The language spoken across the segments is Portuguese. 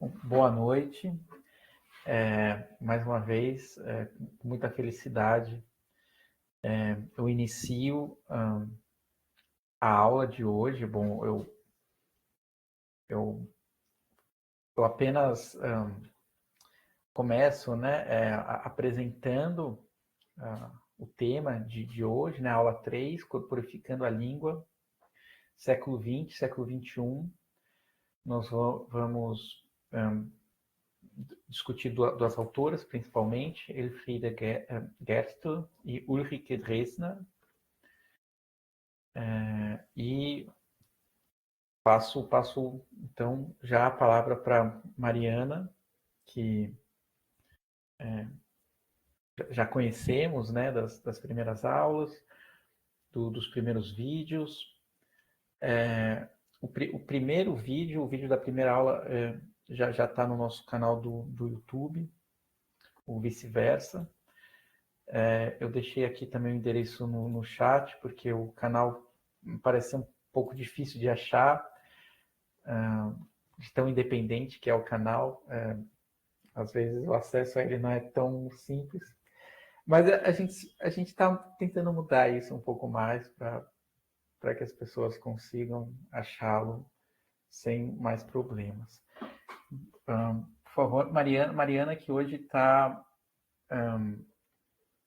Boa noite. Mais uma vez, com muita felicidade, eu inicio a aula de hoje. Bom, eu apenas começo, né, apresentando o tema de hoje, né, aula 3, Corporificando a Língua, século XX, século XXI. Nós vamos discutir duas autoras, principalmente, Elfriede Gerstel e Ulrike Dresner. E passo, então, já a palavra para Mariana, que já conhecemos, né, das primeiras aulas, dos primeiros vídeos. O primeiro vídeo, o vídeo da primeira aula, já está no nosso canal do YouTube, o vice-versa. Eu deixei aqui também o endereço no chat, porque o canal parece um pouco difícil de achar, de tão independente que é o canal. Às vezes o acesso a ele não é tão simples. Mas a gente está tentando mudar isso um pouco mais para que as pessoas consigam achá-lo sem mais problemas. Por favor, Mariana, que hoje está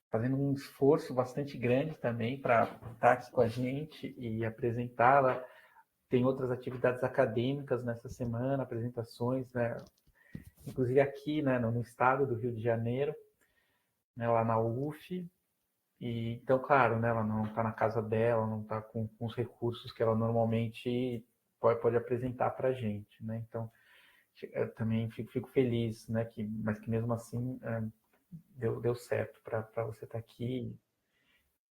fazendo um esforço bastante grande também para estar aqui com a gente e apresentá-la. Tem outras atividades acadêmicas nessa semana, apresentações, né? Inclusive aqui, né, no estado do Rio de Janeiro, né, lá na UF. E, então, claro, né, ela não está na casa dela, não está com os recursos que ela normalmente pode apresentar para a gente, né? Então, eu também fico feliz, né, mas que mesmo assim deu certo para você estar aqui.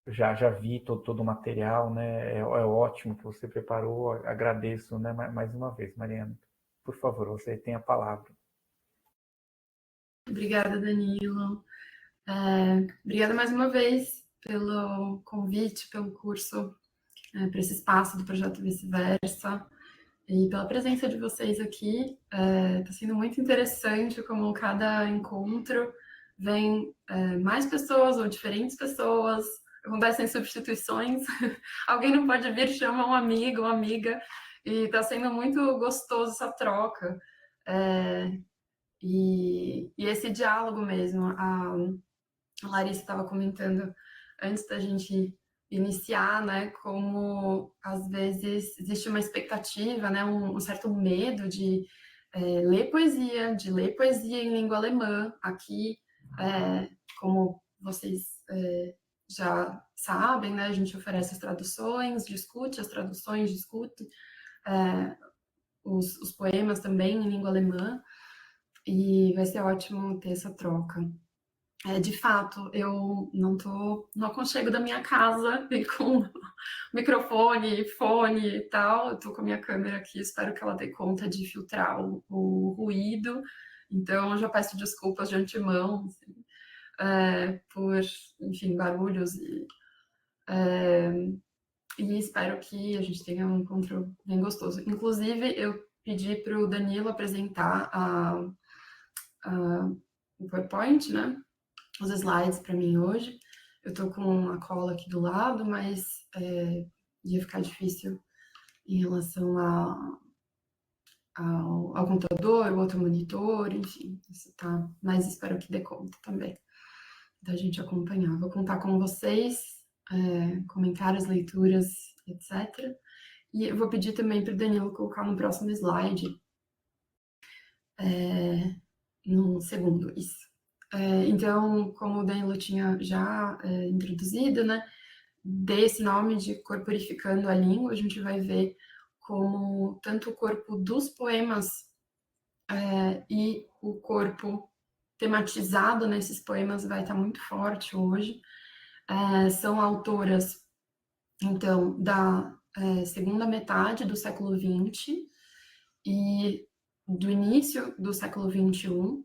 Eu já vi todo o material, né? É ótimo que você preparou. Agradeço, né, mais uma vez, Mariana. Por favor, você tem a palavra. Obrigada, Danilo. Obrigada mais uma vez pelo convite, pelo curso, para esse espaço do Projeto Vice-Versa e pela presença de vocês aqui. Está sendo muito interessante como cada encontro vem mais pessoas ou diferentes pessoas, acontecem substituições, alguém não pode vir, chama um amigo, uma amiga, e está sendo muito gostoso essa troca. E esse diálogo mesmo, a Larissa estava comentando antes da gente iniciar, né, como às vezes existe uma expectativa, né, um certo medo de ler poesia em língua alemã. Aqui, como vocês já sabem, né, a gente oferece as traduções, discute as traduções, discute os poemas também em língua alemã, e vai ser ótimo ter essa troca. De fato, eu não estou no aconchego da minha casa e com microfone, fone e tal. Eu estou com a minha câmera aqui, espero que ela dê conta de filtrar o ruído. Então, eu já peço desculpas de antemão, assim, por, enfim, barulhos. E espero que a gente tenha um encontro bem gostoso. Inclusive, eu pedi para o Danilo apresentar o PowerPoint, né? Os slides para mim hoje. Eu estou com a cola aqui do lado, mas ia ficar difícil em relação ao computador, o outro monitor, enfim, isso tá, mas espero que dê conta também da gente acompanhar. Vou contar com vocês, comentários, leituras, etc. E eu vou pedir também para o Danilo colocar no próximo slide, no segundo, isso. Então, como o Danilo tinha já introduzido, né, desse nome de Corporificando a Língua, a gente vai ver como tanto o corpo dos poemas e o corpo tematizado nesses poemas vai estar muito forte hoje. São autoras, então, da segunda metade do século XX e do início do século XXI,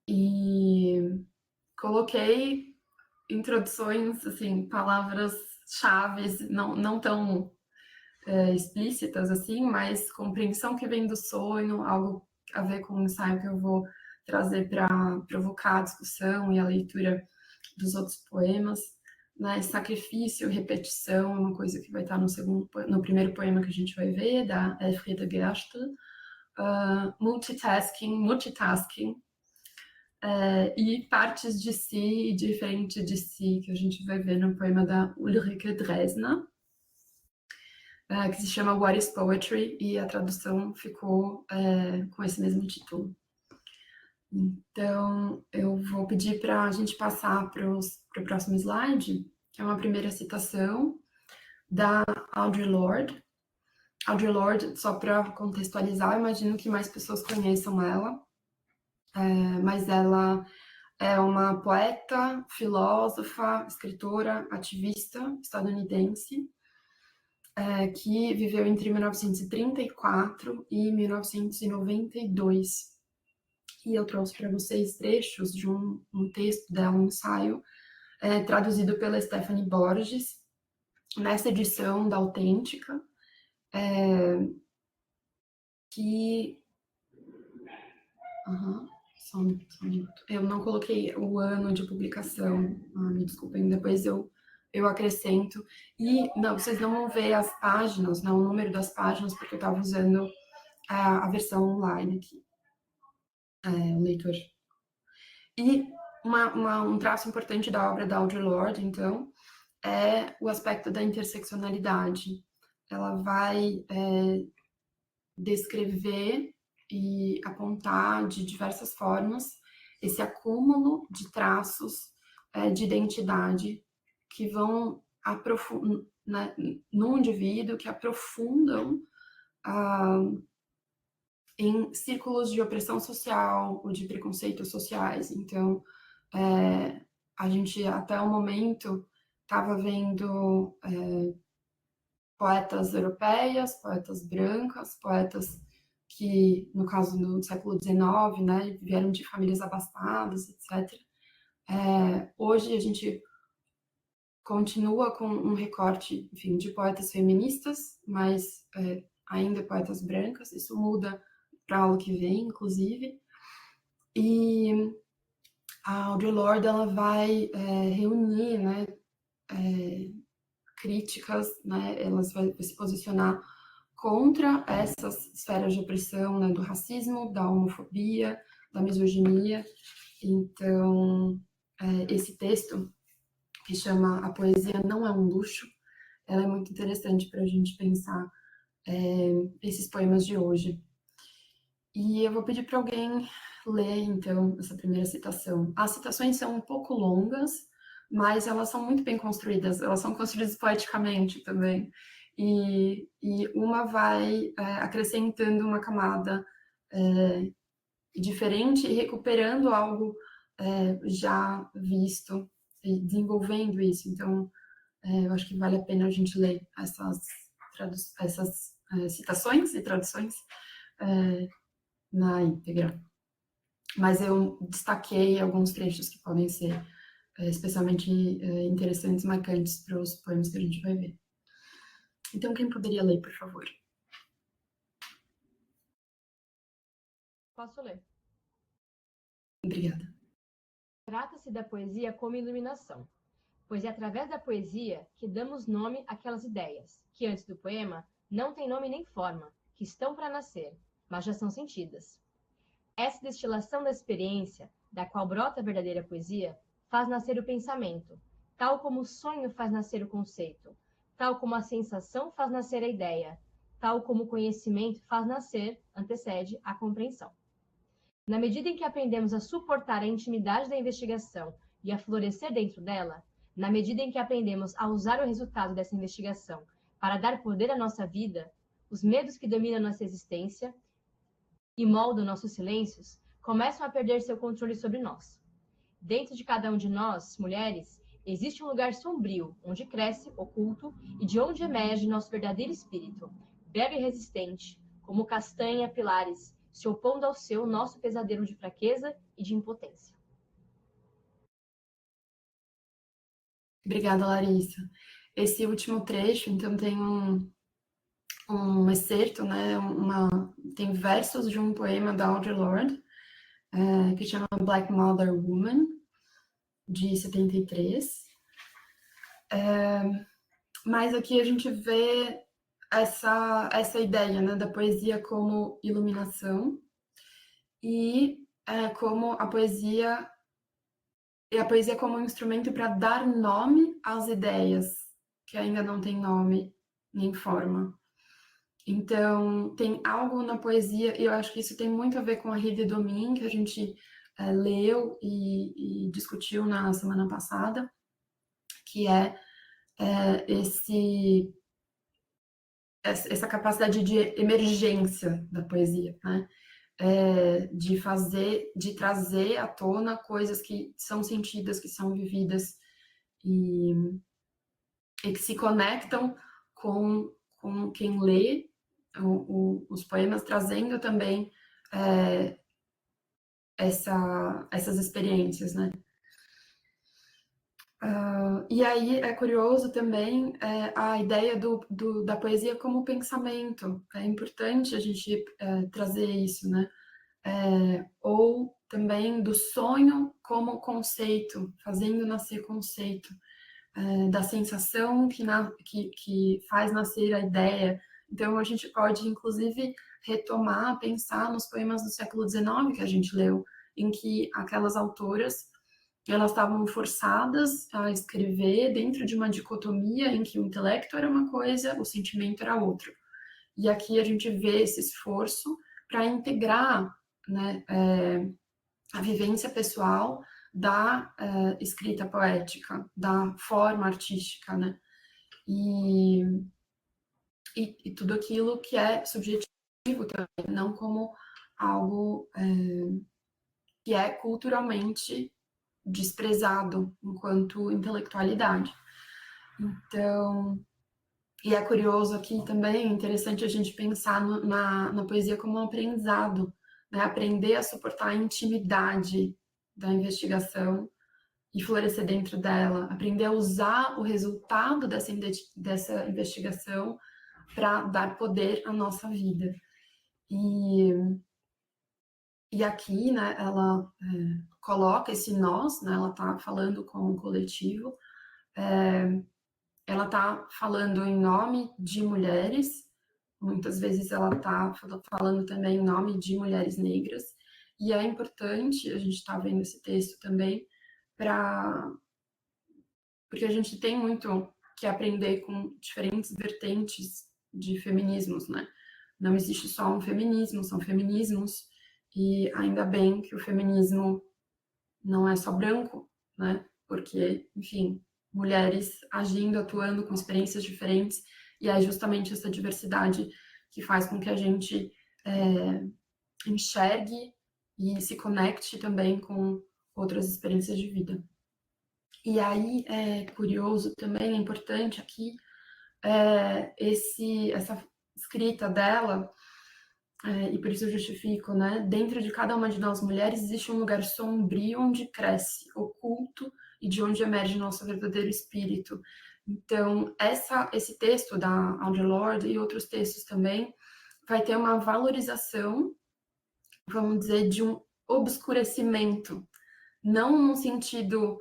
e coloquei introduções, assim, palavras-chave, não tão explícitas assim, mas compreensão que vem do sonho, algo a ver com o ensaio que eu vou trazer para provocar a discussão e a leitura dos outros poemas, né? Sacrifício, repetição, uma coisa que vai estar no primeiro poema que a gente vai ver, da Elfriede Gerstel. Multitasking, e partes de si e diferente de si, que a gente vai ver no poema da Ulrike Dresner, que se chama What is Poetry, e a tradução ficou com esse mesmo título. Então, eu vou pedir para a gente passar para o próximo slide, que é uma primeira citação da Audre Lorde. Audre Lorde, só para contextualizar, eu imagino que mais pessoas conheçam ela, mas ela é uma poeta, filósofa, escritora, ativista estadunidense, que viveu entre 1934 e 1992. E eu trouxe para vocês trechos de um texto dela, um ensaio, traduzido pela Stephanie Borges, nessa edição da Autêntica, que... Só um minuto. Eu não coloquei o ano de publicação, me desculpem, depois eu acrescento. E não, vocês não vão ver as páginas, não, o número das páginas, porque eu estava usando a versão online aqui, o leitor. E um traço importante da obra da Audre Lorde, então, é o aspecto da interseccionalidade. Ela vai descrever e apontar de diversas formas esse acúmulo de traços de identidade que vão no indivíduo, que aprofundam em círculos de opressão social ou de preconceitos sociais. Então, a gente até o momento estava vendo poetas europeias, poetas brancas, poetas que, no caso do século XIX, né, vieram de famílias abastadas, etc. Hoje a gente continua com um recorte, enfim, de poetas feministas, mas ainda poetas brancas. Isso muda para o que vem, inclusive. E a Audre Lorde, ela vai reunir, né, críticas, né, elas vai se posicionar contra essas esferas de opressão, né, do racismo, da homofobia, da misoginia. Então, esse texto, que chama A Poesia Não é um Luxo, ela é muito interessante para a gente pensar esses poemas de hoje. E eu vou pedir para alguém ler, então, essa primeira citação. As citações são um pouco longas, mas elas são muito bem construídas, elas são construídas poeticamente também. E uma vai acrescentando uma camada diferente e recuperando algo já visto e desenvolvendo isso. Então, eu acho que vale a pena a gente ler essas citações e traduções na íntegra. Mas eu destaquei alguns trechos que podem ser especialmente interessantes, marcantes para os poemas que a gente vai ver. Então, quem poderia ler, por favor? Posso ler. Obrigada. Trata-se da poesia como iluminação, pois é através da poesia que damos nome àquelas ideias, que antes do poema não têm nome nem forma, que estão para nascer, mas já são sentidas. Essa destilação da experiência, da qual brota a verdadeira poesia, faz nascer o pensamento, tal como o sonho faz nascer o conceito, tal como a sensação faz nascer a ideia, tal como o conhecimento faz nascer, antecede a compreensão. Na medida em que aprendemos a suportar a intimidade da investigação e a florescer dentro dela, na medida em que aprendemos a usar o resultado dessa investigação para dar poder à nossa vida, os medos que dominam nossa existência e moldam nossos silêncios começam a perder seu controle sobre nós. Dentro de cada um de nós, mulheres, existe um lugar sombrio, onde cresce, oculto, e de onde emerge nosso verdadeiro espírito, belo e resistente, como castanha, pilares, se opondo ao seu nosso pesadelo de fraqueza e de impotência. Obrigada, Larissa. Esse último trecho, então, tem um excerto, né, tem versos de um poema da Audre Lorde, que chama Black Mother Woman, de 73. Mas aqui a gente vê essa ideia, né, da poesia como iluminação e como a poesia como um instrumento para dar nome às ideias que ainda não tem nome nem forma. Então, tem algo na poesia, e eu acho que isso tem muito a ver com a Rede Domin, que a gente leu e discutiu na semana passada, que é essa capacidade de emergência da poesia, né? De trazer à tona coisas que são sentidas, que são vividas e que se conectam com quem lê os poemas, trazendo também essas experiências, né? E aí é curioso também a ideia da poesia como pensamento. É importante a gente trazer isso, né? Ou também do sonho como conceito, fazendo nascer conceito, da sensação que faz nascer a ideia. Então, a gente pode, inclusive, retomar, pensar nos poemas do século XIX que a gente leu, em que aquelas autoras elas estavam forçadas a escrever dentro de uma dicotomia em que o intelecto era uma coisa, o sentimento era outro. E aqui a gente vê esse esforço para integrar, né, a vivência pessoal da escrita poética, da forma artística, né? E tudo aquilo que é subjetivo também, não como algo que é culturalmente desprezado enquanto intelectualidade. Então, e é curioso aqui também, interessante a gente pensar na poesia como um aprendizado, né? Aprender a suportar a intimidade da investigação e florescer dentro dela, aprender a usar o resultado dessa investigação para dar poder à nossa vida. E aqui, né, ela coloca esse nós, né, ela está falando com o coletivo, ela está falando em nome de mulheres, muitas vezes ela está falando também em nome de mulheres negras, e é importante, a gente está vendo esse texto também, porque a gente tem muito que aprender com diferentes vertentes de feminismos, né? Não existe só um feminismo, são feminismos, e ainda bem que o feminismo não é só branco, né? Porque, enfim, mulheres agindo, atuando com experiências diferentes, e é justamente essa diversidade que faz com que a gente enxergue e se conecte também com outras experiências de vida. E aí é curioso também, é importante aqui, essa escrita dela, e por isso eu justifico, né? Dentro de cada uma de nós mulheres existe um lugar sombrio onde cresce, oculto, e de onde emerge nosso verdadeiro espírito. Então, esse texto da Audre Lorde e outros textos também vai ter uma valorização, vamos dizer, de um obscurecimento, não no sentido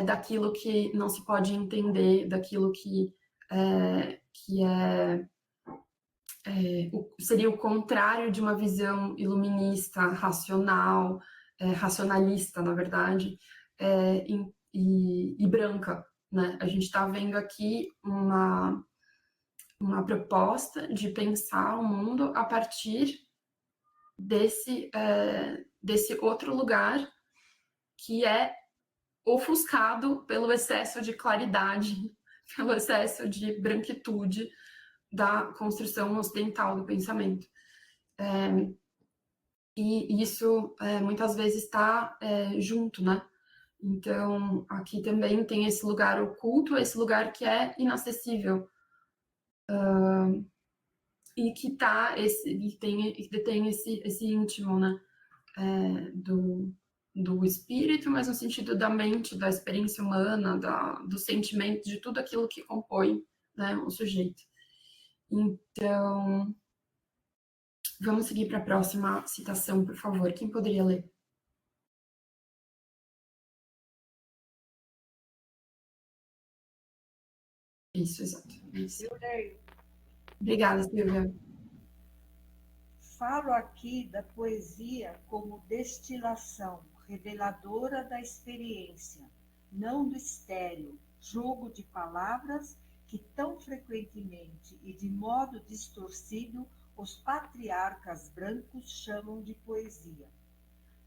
daquilo que não se pode entender, daquilo que seria o contrário de uma visão iluminista, racional, racionalista, na verdade, e branca, né? A gente está vendo aqui uma proposta de pensar o mundo a partir desse outro lugar que é ofuscado pelo excesso de claridade, pelo excesso de branquitude da construção ocidental do pensamento. E isso muitas vezes está junto, né? Então, aqui também tem esse lugar oculto, esse lugar que é inacessível, e que detém esse íntimo, né? Do espírito, mas no sentido da mente, da experiência humana, do sentimento, de tudo aquilo que compõe, né, o sujeito. Então, Vamos seguir para a próxima citação, por favor. Quem poderia ler? Isso, exato. Isso. Eu leio. Obrigada, Silvia. Falo aqui da poesia como destilação, reveladora da experiência, não do estéril, jogo de palavras que tão frequentemente e de modo distorcido os patriarcas brancos chamam de poesia,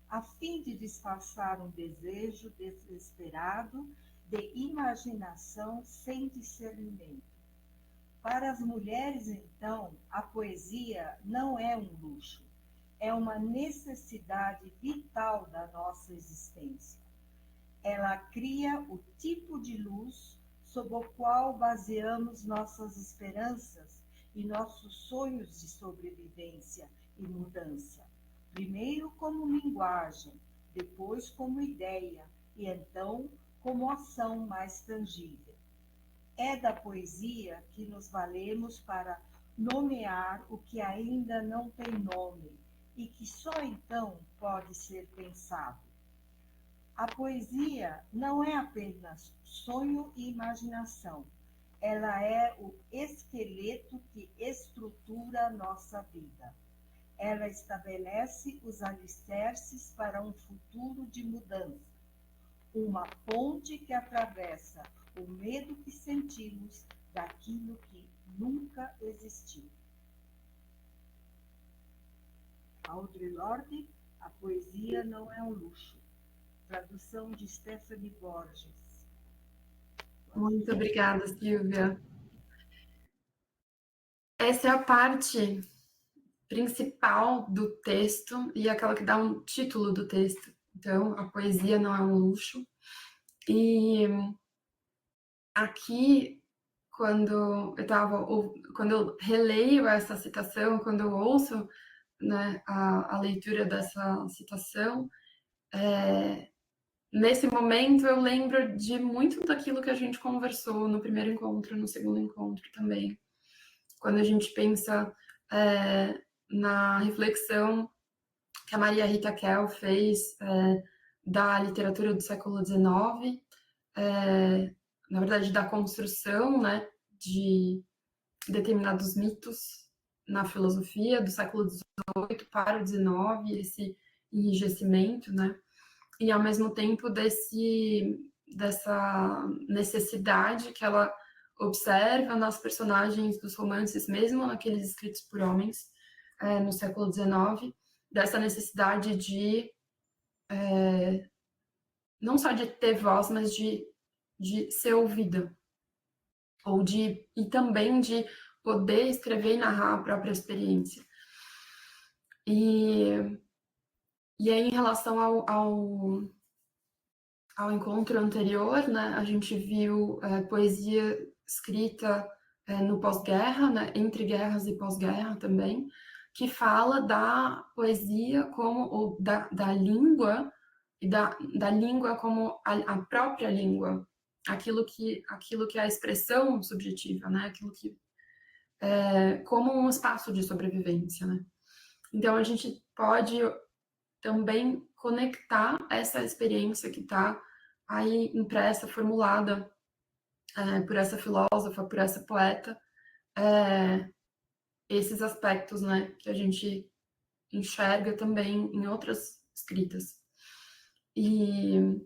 a fim de disfarçar um desejo desesperado de imaginação sem discernimento. Para as mulheres, então, a poesia não é um luxo, é uma necessidade vital da nossa existência. Ela cria o tipo de luz sob o qual baseamos nossas esperanças e nossos sonhos de sobrevivência e mudança, primeiro como linguagem, depois como ideia e então como ação mais tangível. É da poesia que nos valemos para nomear o que ainda não tem nome e que só então pode ser pensado. A poesia não é apenas sonho e imaginação, ela é o esqueleto que estrutura a nossa vida. Ela estabelece os alicerces para um futuro de mudança, uma ponte que atravessa o medo que sentimos daquilo que nunca existiu. Audre Lorde, A Poesia Não é um Luxo. Tradução de Stephanie Borges. Muito obrigada, Silvia. Essa é a parte principal do texto e aquela que dá um título do texto. Então, a poesia não é um luxo. E aqui, quando eu releio essa citação, quando eu ouço, né, a leitura dessa citação, nesse momento eu lembro de muito daquilo que a gente conversou no primeiro encontro, no segundo encontro também. Quando a gente pensa na reflexão que a Maria Rita Kell fez da literatura do século XIX, na verdade, da construção, né, de determinados mitos na filosofia do século XVIII para o XIX, esse enrijecimento, né, e ao mesmo tempo dessa necessidade que ela observa nas personagens dos romances, mesmo naqueles escritos por homens no século XIX, dessa necessidade de não só de ter voz, mas de ser ouvida, e também de poder escrever e narrar a própria experiência. E aí, em relação ao encontro anterior, né, a gente viu poesia escrita no pós-guerra, né, entre guerras e pós-guerra também, que fala da poesia ou da língua, e da língua como a própria língua, aquilo que é a expressão subjetiva, né, aquilo que como um espaço de sobrevivência, né. Então, a gente pode também conectar essa experiência que está aí impressa, formulada por essa filósofa, por essa poeta, esses aspectos, né, que a gente enxerga também em outras escritas. E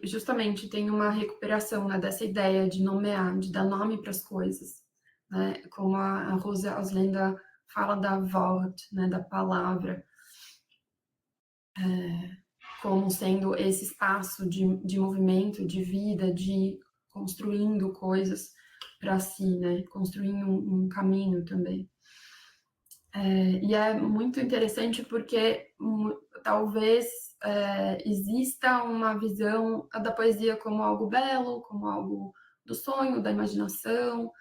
justamente tem uma recuperação, né, dessa ideia de nomear, de dar nome para as coisas, né, como a Rosa Auslenda fala da Wort, né, da palavra, como sendo esse espaço de movimento, de vida, de construindo coisas para si, né, construindo um caminho também. E é muito interessante porque talvez exista uma visão da poesia como algo belo, como algo do sonho, da imaginação,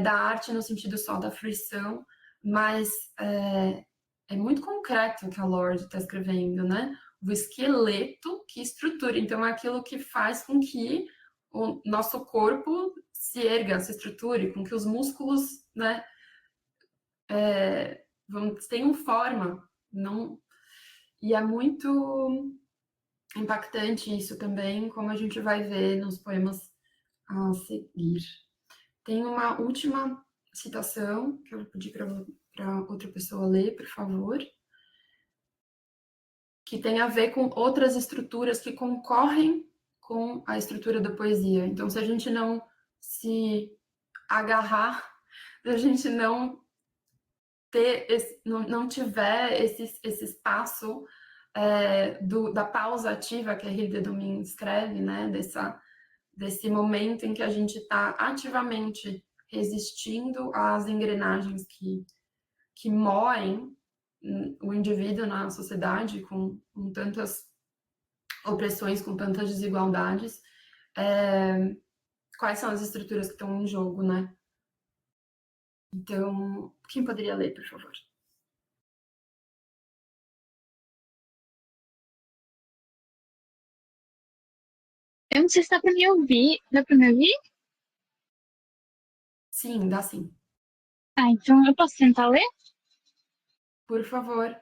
da arte no sentido só da fruição, mas é muito concreto o que a Lorde está escrevendo, né? O esqueleto que estrutura, então é aquilo que faz com que o nosso corpo se erga, se estruture, com que os músculos, né, tenham forma. Não... E é muito impactante isso também, como a gente vai ver nos poemas a seguir. Tem uma última citação que eu vou pedir para outra pessoa ler, por favor, que tem a ver com outras estruturas que concorrem com a estrutura da poesia. Então, se a gente não se agarrar, se a gente não não tiver esse espaço da pausa ativa que a Hilde Domin escreve, né, desse momento em que a gente está ativamente resistindo às engrenagens que moem o indivíduo na sociedade com tantas opressões, com tantas desigualdades, quais são as estruturas que estão em jogo, né? Então, quem poderia ler, por favor? Eu não sei se dá para me ouvir. Dá para me ouvir? Sim, dá sim. Ah, então eu posso tentar ler? Por favor.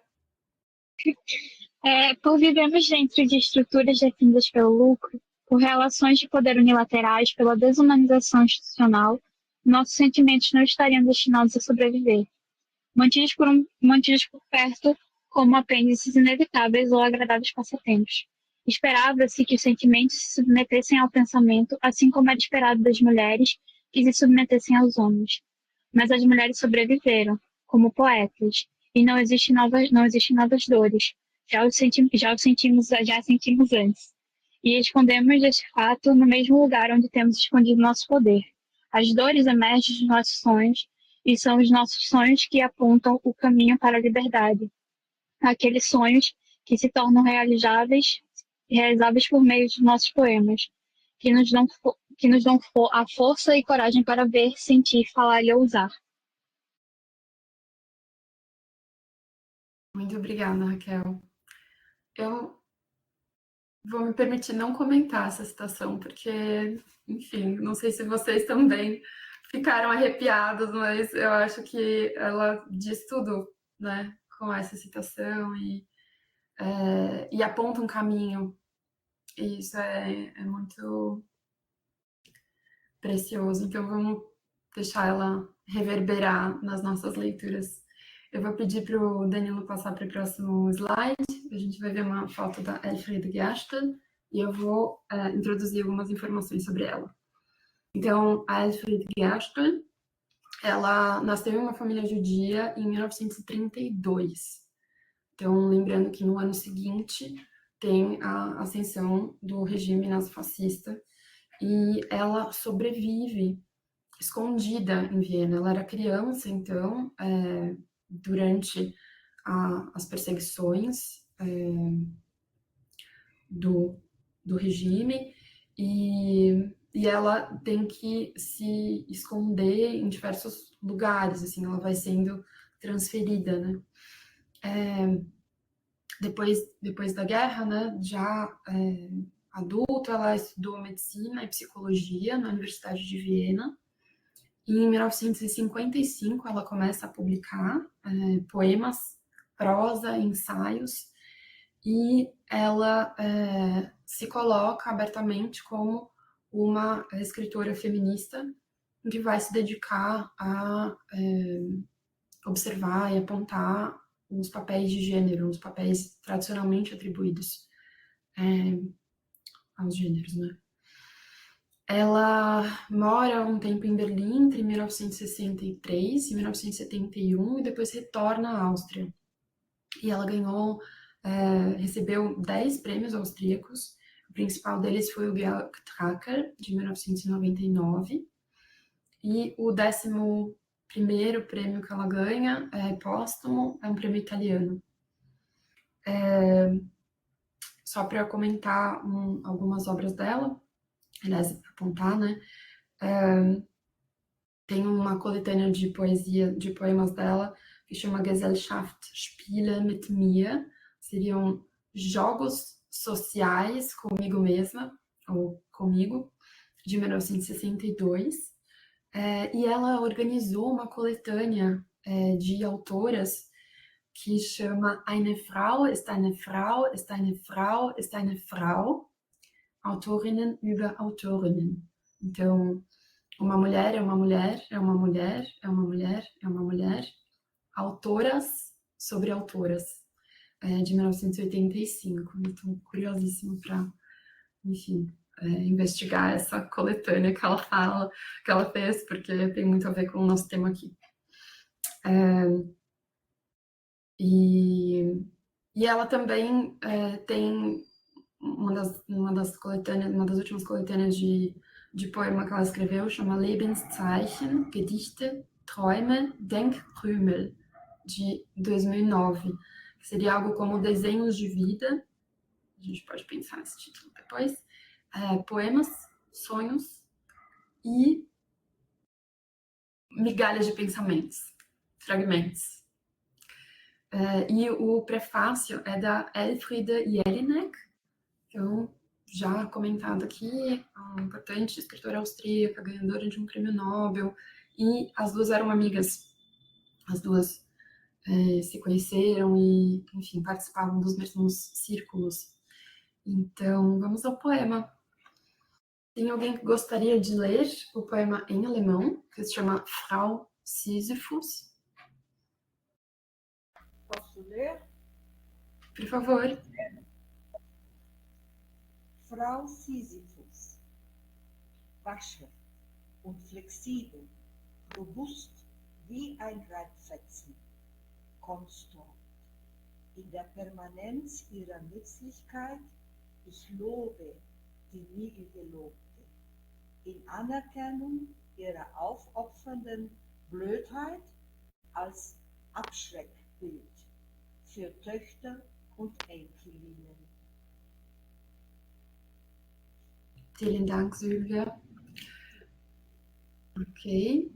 Por vivemos dentro de estruturas definidas pelo lucro, por relações de poder unilaterais, pela desumanização institucional, nossos sentimentos não estariam destinados a sobreviver. Mantidos por perto como apêndices inevitáveis ou agradáveis passatempos. Esperava-se que os sentimentos se submetessem ao pensamento, assim como era esperado das mulheres que se submetessem aos homens. Mas as mulheres sobreviveram, como poetas, e não existem novas dores. Já sentimos antes. E escondemos esse fato no mesmo lugar onde temos escondido nosso poder. As dores emergem dos nossos sonhos, e são os nossos sonhos que apontam o caminho para a liberdade. Aqueles sonhos que se tornam realizáveis por meio dos nossos poemas, que nos dão a força e coragem para ver, sentir, falar e ousar. Muito obrigada, Raquel. Eu vou me permitir não comentar essa citação, porque, enfim, não sei se vocês também ficaram arrepiados, mas eu acho que ela diz tudo, né, com essa citação e aponta um caminho. E isso é muito precioso. Então, vamos deixar ela reverberar nas nossas leituras. Eu vou pedir para o Danilo passar para o próximo slide. A gente vai ver uma foto da Elfriede Gersten e eu vou introduzir algumas informações sobre ela. Então, a Elfriede Gersten, ela nasceu em uma família judia em 1932. Então, lembrando que no ano seguinte tem a ascensão do regime nazifascista e ela sobrevive escondida em Viena. Ela era criança, então, durante as perseguições do regime, e ela tem que se esconder em diversos lugares, assim, ela vai sendo transferida, né? Depois da guerra, né, já adulta, ela estudou medicina e psicologia na Universidade de Viena. E em 1955, ela começa a publicar poemas, prosa, ensaios, e ela se coloca abertamente como uma escritora feminista que vai se dedicar a observar e apontar os papéis de gênero, os papéis tradicionalmente atribuídos aos gêneros, né? Ela mora um tempo em Berlim, entre 1963 e 1971, e depois retorna à Áustria. E ela recebeu 10 prêmios austríacos. O principal deles foi o Georg Trakl, de 1999. E o 11º prêmio que ela ganha, póstumo, é um prêmio italiano. Só para comentar algumas obras dela, aliás, apontar, né? Tem uma coletânea de poesia, de poemas dela, que chama Gesellschaft Spiele mit mir, seriam jogos sociais comigo mesma, ou comigo, de 1962, E ela organizou uma coletânea de autoras que chama Eine Frau ist eine Frau ist eine Frau ist eine Frau, Autorinnen über Autorinnen. Então, uma mulher é uma mulher, é uma mulher, é uma mulher, é uma mulher, autoras sobre autoras, de 1985. Então, curiosíssimo para, enfim, investigar essa coletânea que ela fala, que ela fez, porque tem muito a ver com o nosso tema aqui. E ela também tem uma das últimas coletâneas de poema que ela escreveu, chama Lebenszeichen, Gedichte, Träume, Denkkrümel, de 2009, que seria algo como Desenhos de Vida, a gente pode pensar nesse título depois, poemas, sonhos e migalhas de pensamentos, fragmentos. E o prefácio é da Elfriede Jelinek, então, já comentado aqui, uma importante escritora austríaca, ganhadora de um prêmio Nobel, e as duas eram amigas. As duas se conheceram e, enfim, participavam dos mesmos círculos. Então, vamos ao poema. Tem alguém que gostaria de ler o poema em alemão, que se chama Frau Sisyphus? Posso ler? Por favor. Frau Sisyphus. Wasche und flexibel, robust wie ein Reitfetzen, konstant. In der Permanenz ihrer Nützlichkeit, ich lobe die nie Gelobte. In Anerkennung ihrer aufopfernden Blödheit als Abschreckbild für Töchter und Enkelinnen. Vielen Dank, Sylvia. Ok.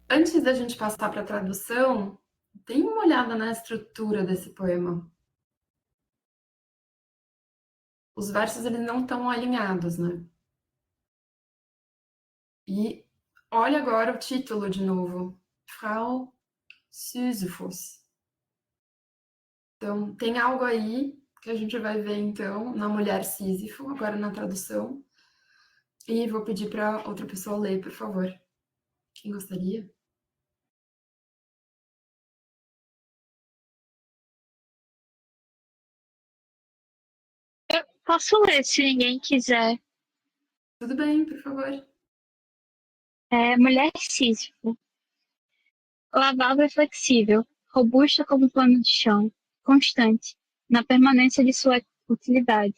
Antes da gente passar para a tradução, dê uma olhada na estrutura desse poema. Os versos eles não estão alinhados, né? E olha agora o título de novo. Frau Sisyphus. Então, tem algo aí que a gente vai ver, então, na mulher Sísifo, agora na tradução. E vou pedir para outra pessoa ler, por favor. Quem gostaria? Eu posso ler se ninguém quiser. Tudo bem, por favor. Mulher Sísifo. Lavável e flexível, robusta como plano de chão, constante, na permanência de sua utilidade.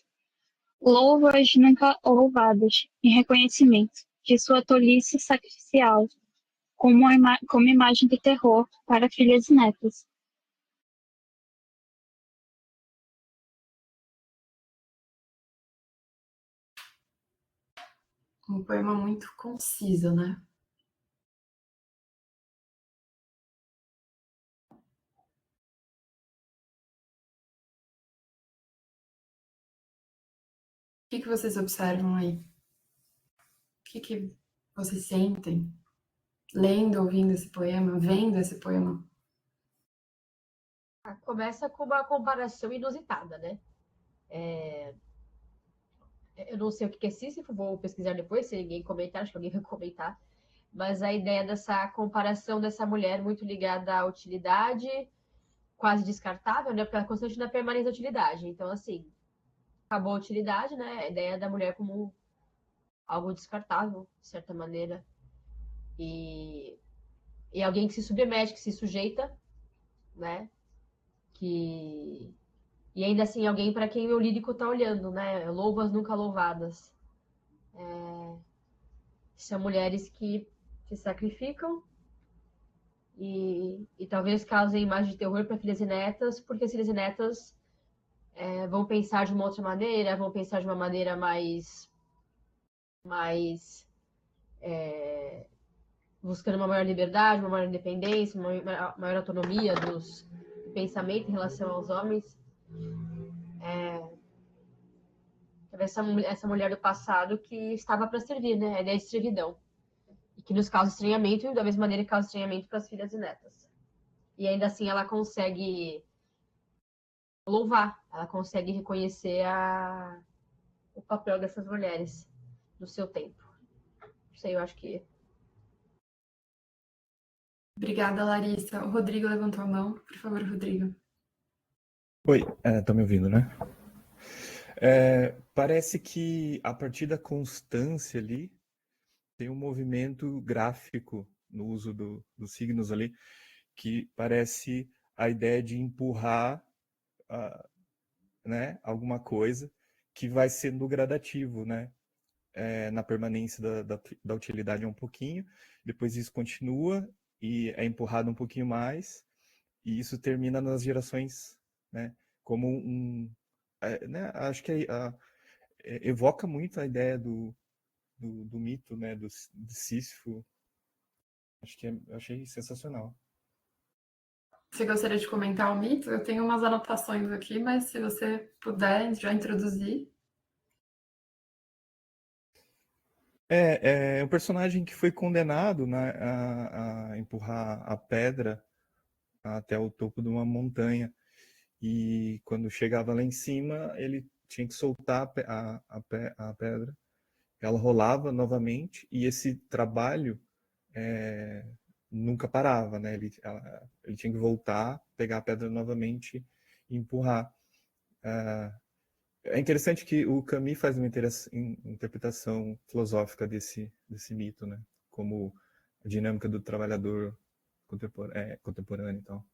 Louvo-as nunca louvadas, em reconhecimento de sua tolice sacrificial, como imagem de terror para filhas e netas. Um poema muito conciso, né? O que vocês observam aí? O que vocês sentem lendo, ouvindo esse poema, vendo esse poema? Começa com uma comparação inusitada, né? Eu não sei o que é Sísifo, vou pesquisar depois, se ninguém comentar, acho que alguém vai comentar. Mas a ideia dessa comparação dessa mulher muito ligada à utilidade, quase descartável, né? Porque ela é constante na permanência da utilidade. Então, assim, acabou a utilidade, né? A ideia da mulher como algo descartável, de certa maneira. E alguém que se submete, que se sujeita, né? E ainda assim, alguém para quem o lírico está olhando, né? Louvas nunca louvadas. São mulheres que se sacrificam e talvez causem imagem de terror para filhas e netas, porque as filhas e netas vão pensar de uma outra maneira, vão pensar de uma maneira mais buscando uma maior liberdade, uma maior independência, uma maior autonomia do pensamento em relação aos homens. Essa mulher do passado que estava para servir, né? A ideia de servidão. E que nos causa estranhamento, da mesma maneira que causa estranhamento para as filhas e netas. E ainda assim ela consegue louvar, ela consegue reconhecer o papel dessas mulheres no seu tempo. Não sei, eu acho que... Obrigada, Larissa. O Rodrigo levantou a mão. Por favor, Rodrigo. Oi, tá me ouvindo, né? Parece que a partir da constância ali, tem um movimento gráfico no uso dos signos ali, que parece a ideia de empurrar né, alguma coisa que vai sendo gradativo, né? Na permanência da utilidade um pouquinho, depois isso continua e é empurrado um pouquinho mais, e isso termina nas gerações, né? Como né, acho que evoca muito a ideia do mito, né, do Sísifo. Acho que eu achei sensacional. Você gostaria de comentar o mito? Eu tenho umas anotações aqui, mas se você puder já introduzir. É um personagem que foi condenado, né, a empurrar a pedra até o topo de uma montanha. E quando chegava lá em cima, ele tinha que soltar a pedra. Ela rolava novamente, e esse trabalho nunca parava, né? Ele tinha que voltar, pegar a pedra novamente e empurrar. É interessante que o Camus faz uma interpretação filosófica desse mito, né? Como a dinâmica do trabalhador contemporâneo e tal.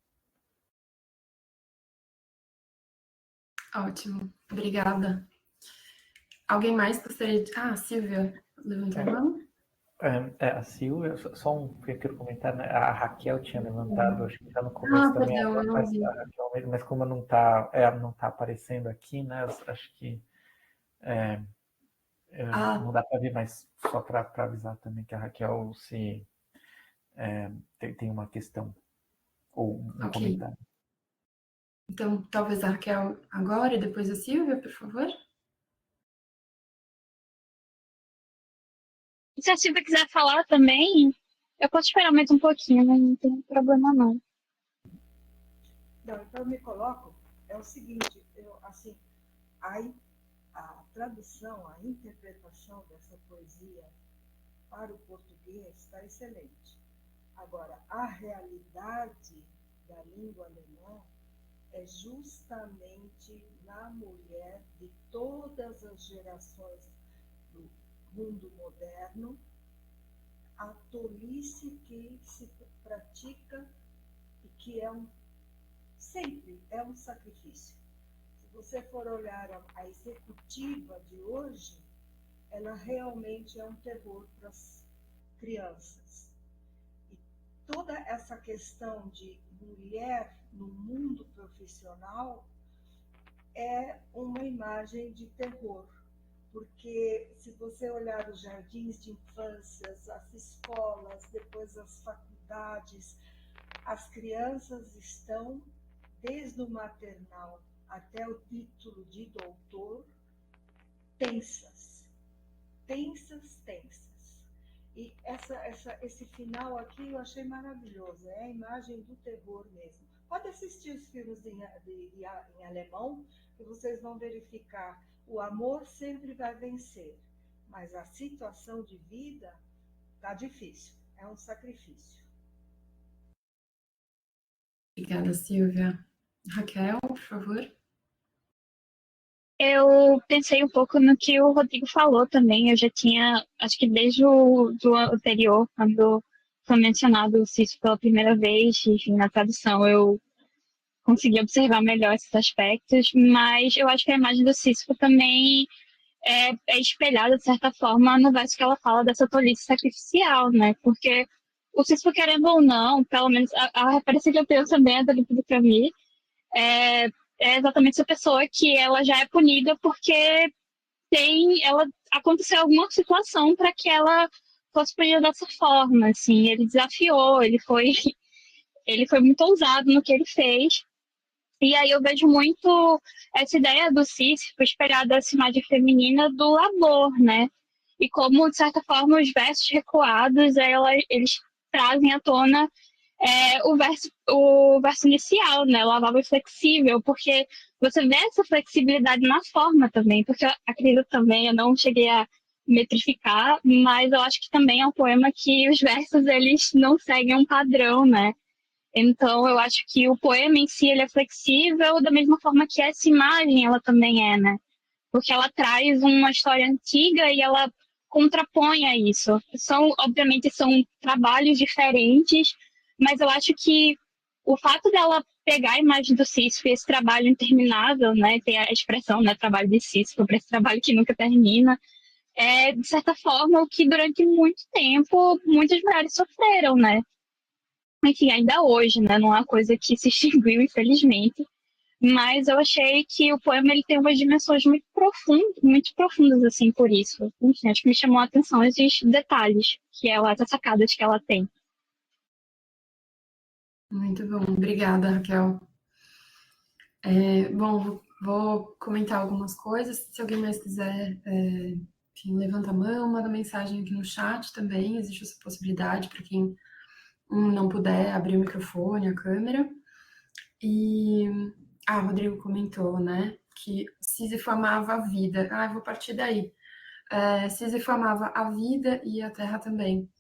Ótimo, obrigada. Alguém mais gostaria de... Ah, Silvia levantou a mão? A Silvia, só pequeno comentário, né? A Raquel tinha levantado, acho que já no começo também, Perdão, eu não mas, vi. mas como não tá aparecendo aqui, né? Acho que não dá para ver, mas só para avisar também que a Raquel tem uma questão ou um Ok. comentário. Então, talvez a Raquel agora e depois a Silvia, por favor. Se a Silvia quiser falar também, eu posso esperar mais um pouquinho, não tem problema não. Não, então eu me coloco, é o seguinte, a tradução, a interpretação dessa poesia para o português está excelente. Agora, a realidade da língua alemã é justamente na mulher de todas as gerações do mundo moderno, a tolice que se pratica e que sempre é um sacrifício. Se você for olhar a executiva de hoje, ela realmente é um terror para as crianças. E toda essa questão de mulher no mundo profissional é uma imagem de terror, porque se você olhar os jardins de infância, as escolas, depois as faculdades, as crianças estão, desde o maternal até o título de doutor, tensas. E esse final aqui eu achei maravilhoso, é a imagem do terror mesmo. Pode assistir os filmes em alemão, que vocês vão verificar. O amor sempre vai vencer, mas a situação de vida está difícil, é um sacrifício. Obrigada, Silvia. Raquel, por favor. Eu pensei um pouco no que o Rodrigo falou também. Eu já tinha, acho que desde o do anterior, quando foi mencionado o Cício pela primeira vez, enfim, na tradução, eu consegui observar melhor esses aspectos, mas eu acho que a imagem do Sísifo também é espelhada, de certa forma, no verso que ela fala dessa tolice sacrificial, né? Porque o Sísifo, querendo ou não, pelo menos a referência que eu tenho também é do livro do Camus, é exatamente essa pessoa que ela já é punida porque aconteceu alguma situação para que ela fosse punida dessa forma, assim, ele desafiou, ele foi muito ousado no que ele fez. E aí eu vejo muito essa ideia do Sísifo espelhada essa imagem feminina do labor, né? e como, de certa forma, os versos recuados, eles trazem à tona o verso inicial, né? Lavável e flexível, porque você vê essa flexibilidade na forma também, porque eu acredito também, eu não cheguei a metrificar, mas eu acho que também é um poema que os versos, eles não seguem um padrão, né? Então, eu acho que o poema em si, ele é flexível da mesma forma que essa imagem, ela também é, né? Porque ela traz uma história antiga e ela contrapõe a isso. Obviamente, são trabalhos diferentes, mas eu acho que o fato dela pegar a imagem do Sísifo, esse trabalho interminável, né, tem a expressão, né, trabalho de Sísifo, para esse trabalho que nunca termina, é, de certa forma, o que durante muito tempo muitas mulheres sofreram, né? Enfim, ainda hoje, né, não é uma coisa que se extinguiu, infelizmente, mas eu achei que o poema ele tem umas dimensões muito profundas, assim, por isso. Enfim, acho que me chamou a atenção esses detalhes, as sacadas que ela tem. Muito bom, obrigada, Raquel. Bom, vou comentar algumas coisas. Se alguém mais quiser, enfim, levanta a mão, manda mensagem aqui no chat também. Existe essa possibilidade para quem não puder abrir o microfone, a câmera. E o Rodrigo comentou, né, que Sísifo amava a vida. Eu vou partir daí. Sísifo amava a vida e a terra também.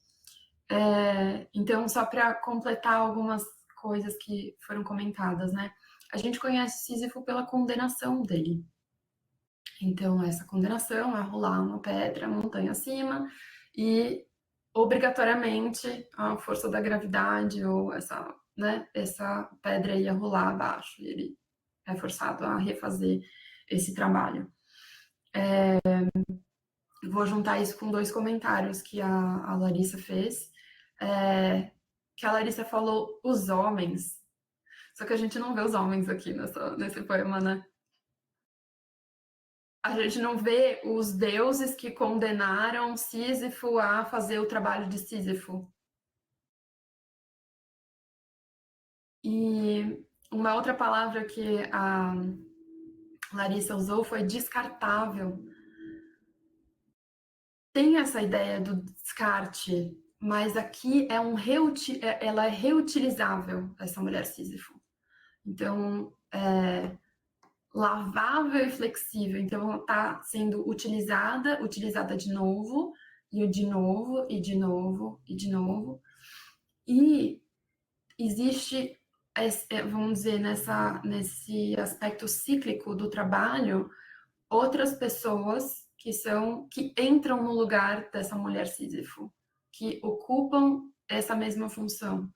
Então, só para completar algumas coisas que foram comentadas, né? A gente conhece Sísifo pela condenação dele. Então, essa condenação é rolar uma pedra, montanha acima, e obrigatoriamente a força da gravidade ou essa pedra ia rolar abaixo, e ele é forçado a refazer esse trabalho. Vou juntar isso com 2 comentários que a Larissa fez, que a Larissa falou os homens, só que a gente não vê os homens aqui nesse poema, né? A gente não vê os deuses que condenaram Sísifo a fazer o trabalho de Sísifo. E uma outra palavra que a Larissa usou foi descartável. Tem essa ideia do descarte, mas aqui ela é reutilizável, essa mulher Sísifo. Então, lavável e flexível. Então, ela está sendo utilizada de novo, e de novo, e de novo, e de novo. E existe, vamos dizer, nesse aspecto cíclico do trabalho, outras pessoas que entram no lugar dessa mulher Sísifo, que ocupam essa mesma função.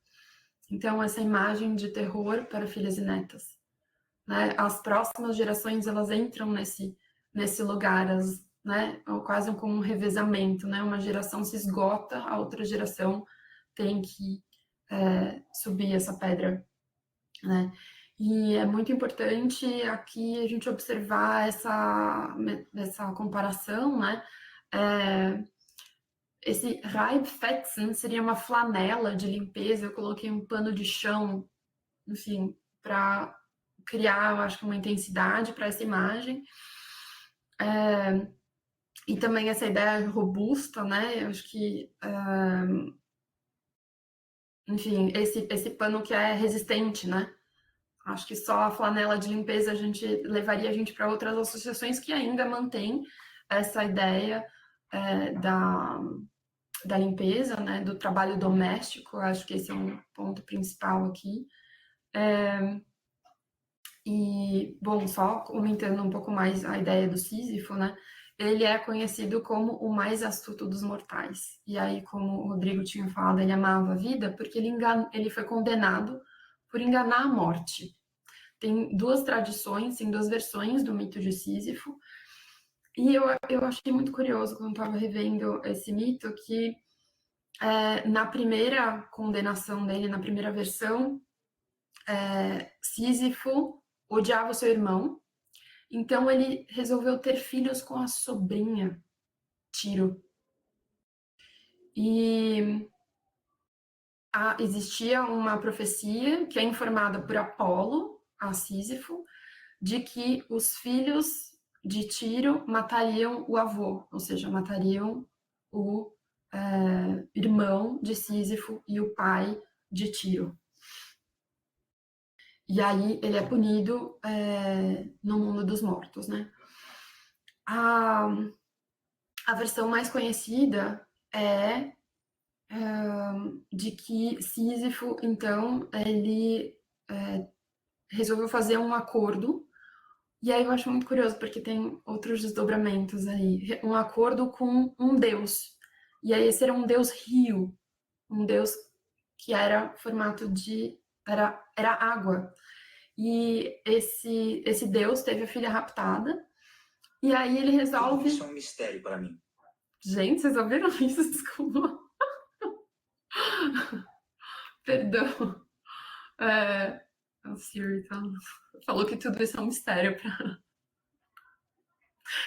Então, essa imagem de terror para filhas e netas. Né? As próximas gerações, elas entram nesse lugar, né? Quase como um revezamento, né? Uma geração se esgota, a outra geração tem que subir essa pedra, né? E é muito importante aqui a gente observar essa comparação, né? Esse Reibfetzen seria uma flanela de limpeza, eu coloquei um pano de chão, enfim, para criar, eu acho que uma intensidade para essa imagem. E também essa ideia robusta, né? Eu acho que, enfim, esse pano que é resistente, né? Acho que só a flanela de limpeza levaria a gente para outras associações que ainda mantêm essa ideia da limpeza, né? Do trabalho doméstico. Acho que esse é um ponto principal aqui. E, bom, só comentando um pouco mais a ideia do Sísifo, né? Ele é conhecido como o mais astuto dos mortais. E aí, como o Rodrigo tinha falado, ele amava a vida porque ele foi condenado por enganar a morte. Tem 2 tradições, tem 2 versões do mito de Sísifo. E eu achei muito curioso, quando estava revendo esse mito, que na primeira condenação dele, na primeira versão, Sísifo odiava o seu irmão, então ele resolveu ter filhos com a sobrinha, Tiro. E existia uma profecia que é informada por Apolo, a Sísifo, de que os filhos de Tiro matariam o avô, ou seja, matariam o irmão de Sísifo e o pai de Tiro. E aí ele é punido no mundo dos mortos, né? A versão mais conhecida é de que Sísifo, então, ele resolveu fazer um acordo, e aí eu acho muito curioso, porque tem outros desdobramentos aí, um acordo com um deus, e aí esse era um deus rio, um deus que era formato de... era água, e esse deus teve a filha raptada, e aí ele resolve... Isso é um mistério para mim. Gente, vocês ouviram isso? Desculpa. Perdão. O Siri falou que tudo isso é um mistério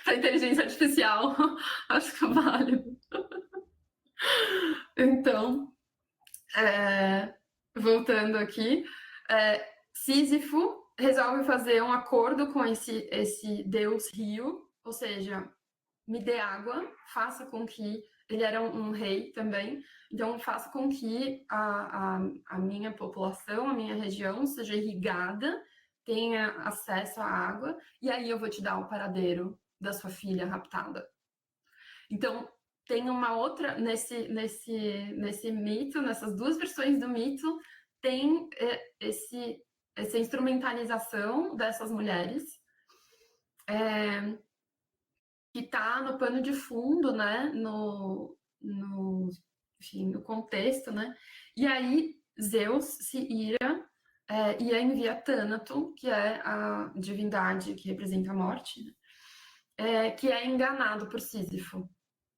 para inteligência artificial. Acho que é válido. Então, voltando aqui, Sísifo resolve fazer um acordo com esse deus rio, ou seja, me dê água, faça com que... Ele era um rei também, então faça com que a minha população, a minha região seja irrigada, tenha acesso à água, e aí eu vou te dar o paradeiro da sua filha raptada. Então, tem uma outra, nesse mito, nessas duas versões do mito, tem essa instrumentalização dessas mulheres, que está no pano de fundo, né, enfim, no contexto, né, e aí Zeus se ira e envia Tânato, que é a divindade que representa a morte, né, que é enganado por Sísifo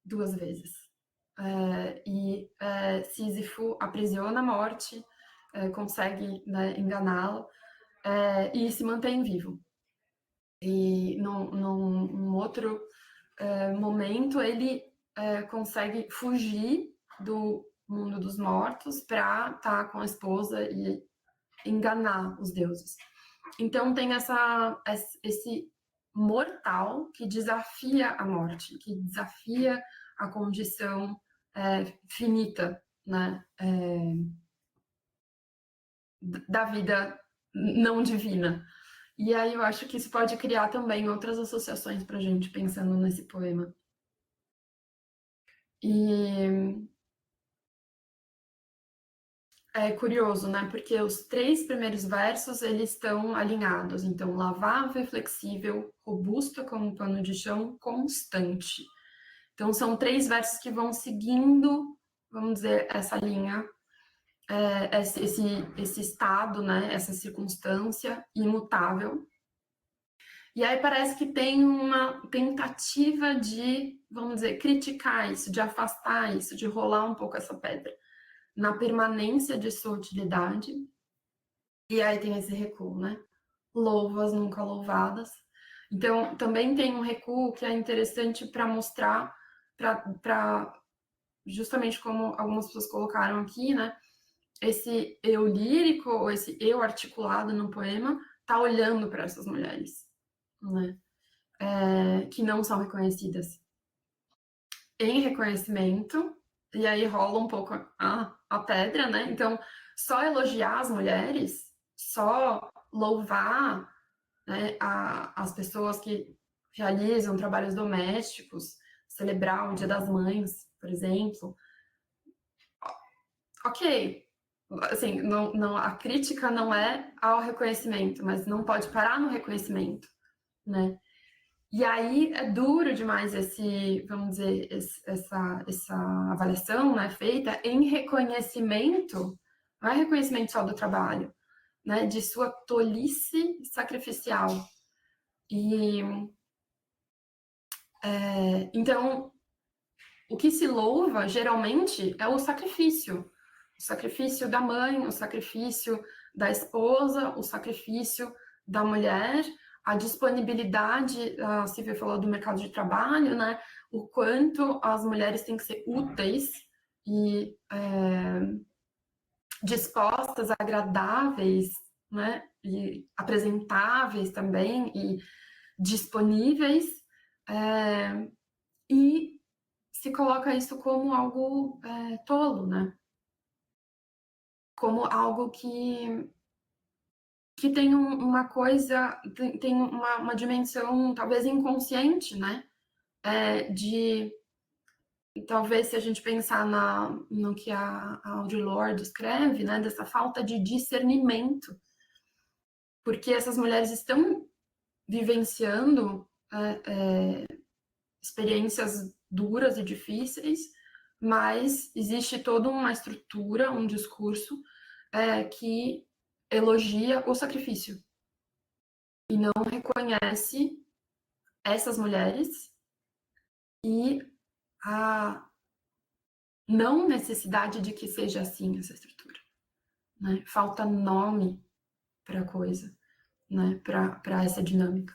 2 vezes. Sísifo aprisiona a morte, consegue, né, enganá-lo e se mantém vivo. E num outro momento ele consegue fugir do mundo dos mortos para estar com a esposa e enganar os deuses. Então tem esse mortal que desafia a morte, que desafia a condição finita, né, da vida não divina. E aí eu acho que isso pode criar também outras associações para a gente pensando nesse poema. E é curioso, né? Porque os 3 primeiros versos, eles estão alinhados. Então, lavável, flexível, robusta como um pano de chão, constante. Então, são 3 versos que vão seguindo, vamos dizer, essa linha, esse estado, né? Essa circunstância imutável. E aí parece que tem uma tentativa de, vamos dizer, criticar isso, de afastar isso, de rolar um pouco essa pedra na permanência de sua utilidade. E aí tem esse recuo, né? Louvas nunca louvadas. Então, também tem um recuo que é interessante para mostrar, para justamente como algumas pessoas colocaram aqui, né? Esse eu lírico, ou esse eu articulado no poema, tá olhando para essas mulheres, né? Que não são reconhecidas em reconhecimento, e aí rola um pouco a pedra, né? Então, só elogiar as mulheres, só louvar, né, as pessoas que realizam trabalhos domésticos, celebrar o Dia das Mães, por exemplo. Ok, assim, não, a crítica não é ao reconhecimento, mas não pode parar no reconhecimento, né? E aí é duro demais vamos dizer, essa avaliação, né, feita em reconhecimento, não é reconhecimento só do trabalho, né, de sua tolice sacrificial. E então, o que se louva geralmente é o sacrifício da mãe, o sacrifício da esposa, o sacrifício da mulher, a disponibilidade, a Silvia falou do mercado de trabalho, né? O quanto as mulheres têm que ser úteis e dispostas, agradáveis, né? E apresentáveis também, e disponíveis. E se coloca isso como algo tolo, né? Como algo que tem uma coisa, tem uma dimensão talvez inconsciente, né? De talvez se a gente pensar no que a Audre Lorde escreve, né? Dessa falta de discernimento, porque essas mulheres estão vivenciando experiências duras e difíceis, mas existe toda uma estrutura, um discurso que elogia o sacrifício e não reconhece essas mulheres e a não necessidade de que seja assim essa estrutura, né? Falta nome para a coisa, né? Para essa dinâmica.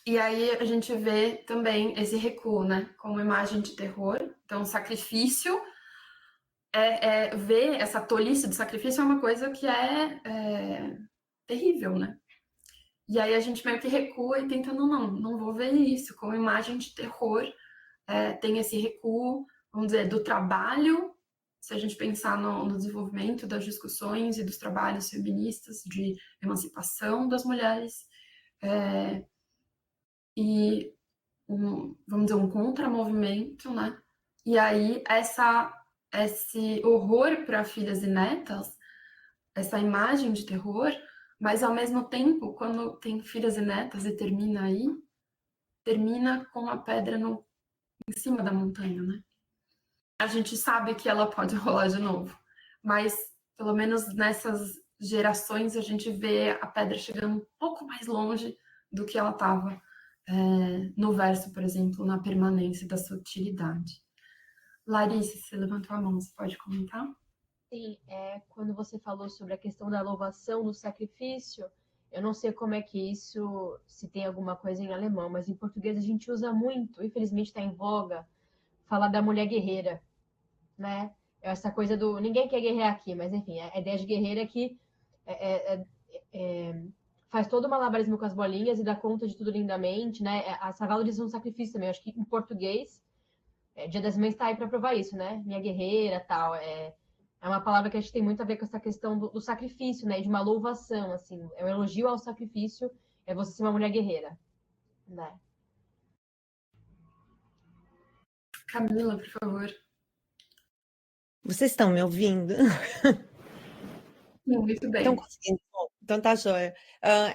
E aí a gente vê também esse recuo, né? Como imagem de terror. Então, sacrifício, ver essa tolice do sacrifício é uma coisa que é terrível, né? E aí a gente meio que recua e tenta, não vou ver isso. Como imagem de terror, tem esse recuo, vamos dizer, do trabalho, se a gente pensar no desenvolvimento das discussões e dos trabalhos feministas de emancipação das mulheres, e vamos dizer, um contramovimento, né? E aí esse horror para filhas e netas, essa imagem de terror, mas ao mesmo tempo, quando tem filhas e netas e termina aí, termina com a pedra em cima da montanha, né? A gente sabe que ela pode rolar de novo, mas pelo menos nessas gerações a gente vê a pedra chegando um pouco mais longe do que ela estava no verso, por exemplo, na permanência da sutilidade. Larissa, você levantou a mão, você pode comentar? Sim, quando você falou sobre a questão da louvação do sacrifício, eu não sei como é que isso, se tem alguma coisa em alemão, mas em português a gente usa muito, infelizmente está em voga, falar da mulher guerreira, né? Essa coisa do ninguém quer guerrear aqui, mas enfim, a ideia de guerreira que faz todo o malabarismo com as bolinhas e dá conta de tudo lindamente, né? Essa valorização do sacrifício também, eu acho que em português, Dia das Mães está aí para provar isso, né? Minha guerreira, tal, é uma palavra que acho que tem muito a ver com essa questão do sacrifício, né? De uma louvação, assim, é um elogio ao sacrifício, é você ser uma mulher guerreira, né? Camila, por favor. Vocês estão me ouvindo? Sim, muito bem. Estão conseguindo? Então tá joia.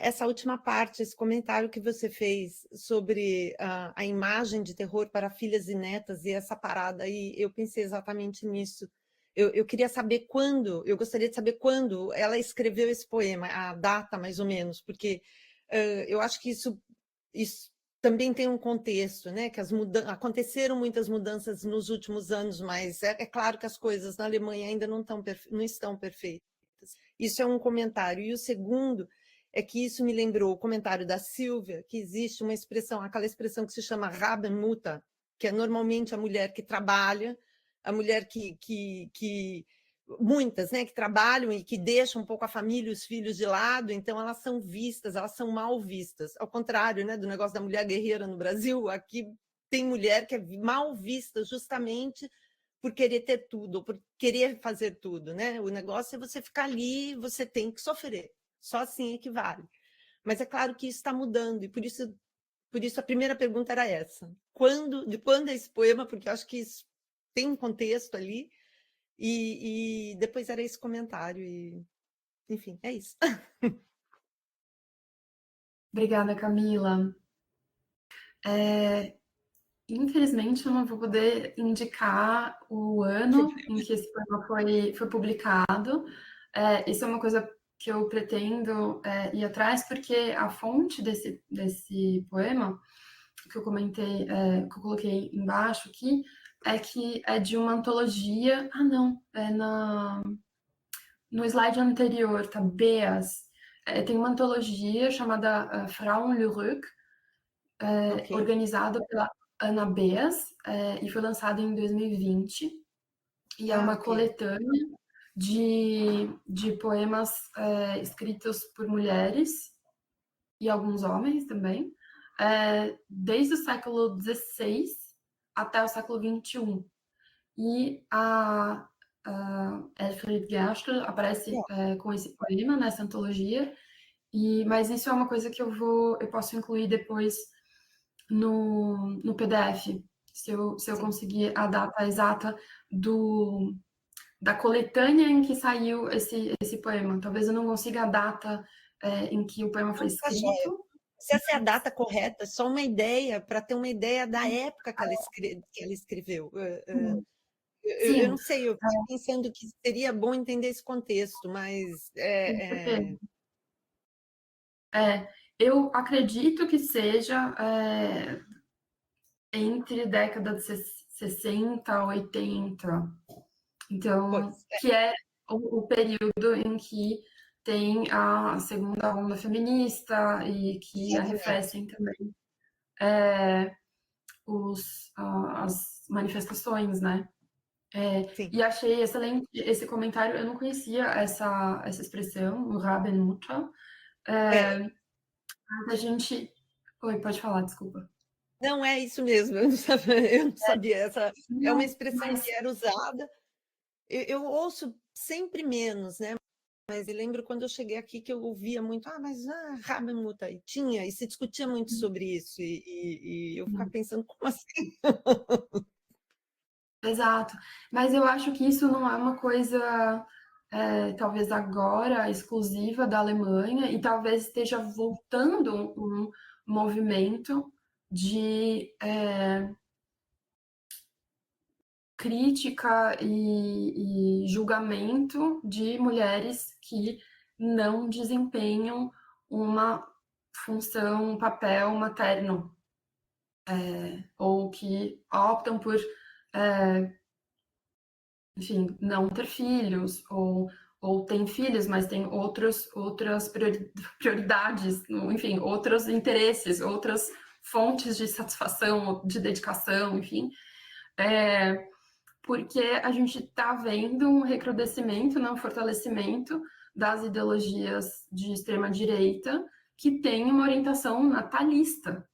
Essa última parte, esse comentário que você fez sobre a imagem de terror para filhas e netas e essa parada aí, eu pensei exatamente nisso. Eu queria saber quando, eu gostaria de saber quando ela escreveu esse poema, a data mais ou menos, porque eu acho que isso também tem um contexto, né? Que aconteceram muitas mudanças nos últimos anos, mas é claro que as coisas na Alemanha ainda não estão perfeitas. Isso é um comentário. E o segundo é que isso me lembrou o comentário da Silvia, que existe uma expressão, aquela expressão que se chama Rabenmutter, que é normalmente a mulher que trabalha, a mulher que muitas, né, que trabalham e que deixam um pouco a família e os filhos de lado, então elas são vistas, elas são mal vistas. Ao contrário, né, do negócio da mulher guerreira no Brasil, aqui tem mulher que é mal vista justamente por querer ter tudo, por querer fazer tudo, né? O negócio é você ficar ali, você tem que sofrer. Só assim equivale. Mas é claro que isso está mudando, e por isso a primeira pergunta era essa. De quando é esse poema? Porque eu acho que isso tem um contexto ali, e depois era esse comentário, e enfim, é isso. Obrigada, Camila. Infelizmente, eu não vou poder indicar o ano em que esse poema foi publicado. Isso é uma coisa que eu pretendo ir atrás, porque a fonte desse poema, que eu comentei, que eu coloquei embaixo aqui, é que é de uma antologia. Ah, não, no slide anterior, tá? Beas. Tem uma antologia chamada Frauenlyrik, Okay. organizada pela Ana Beas, e foi lançada em 2020. E é uma coletânea de poemas escritos por mulheres e alguns homens também, desde o século XVI até o século XXI. E a Elfriede Gerstel aparece com esse poema nessa antologia, mas isso é uma coisa que eu posso incluir depois no PDF, se eu conseguir a data exata da coletânea em que saiu esse poema. Talvez eu não consiga a data em que o poema foi escrito. Se essa é a data correta, só uma ideia, para ter uma ideia da época que ela escreveu. Eu não sei, eu estou pensando que seria bom entender esse contexto, mas... Eu acredito que seja entre década de 60 a 80. Então, que é o período em que tem a segunda onda feminista e que arrefecem também as manifestações, né? E achei excelente esse comentário. Eu não conhecia essa expressão, o Rabenmutter. A gente... Oi, pode falar, desculpa. Não, é isso mesmo, eu não sabia. Essa é uma expressão que era usada. Eu ouço sempre menos, né? Mas eu lembro quando eu cheguei aqui que eu ouvia muito, Rabenmutter, e se discutia muito sobre isso, e eu ficava pensando, como assim? Exato, mas eu acho que isso não é uma coisa, talvez agora, exclusiva da Alemanha, e talvez esteja voltando um movimento de crítica e julgamento de mulheres que não desempenham uma função, um papel materno, ou que optam por, enfim, não ter filhos, ou têm filhos, mas têm outras prioridades, enfim, outros interesses, outras fontes de satisfação, de dedicação, enfim. Porque a gente está vendo um recrudescimento, um fortalecimento das ideologias de extrema-direita que tem uma orientação natalista.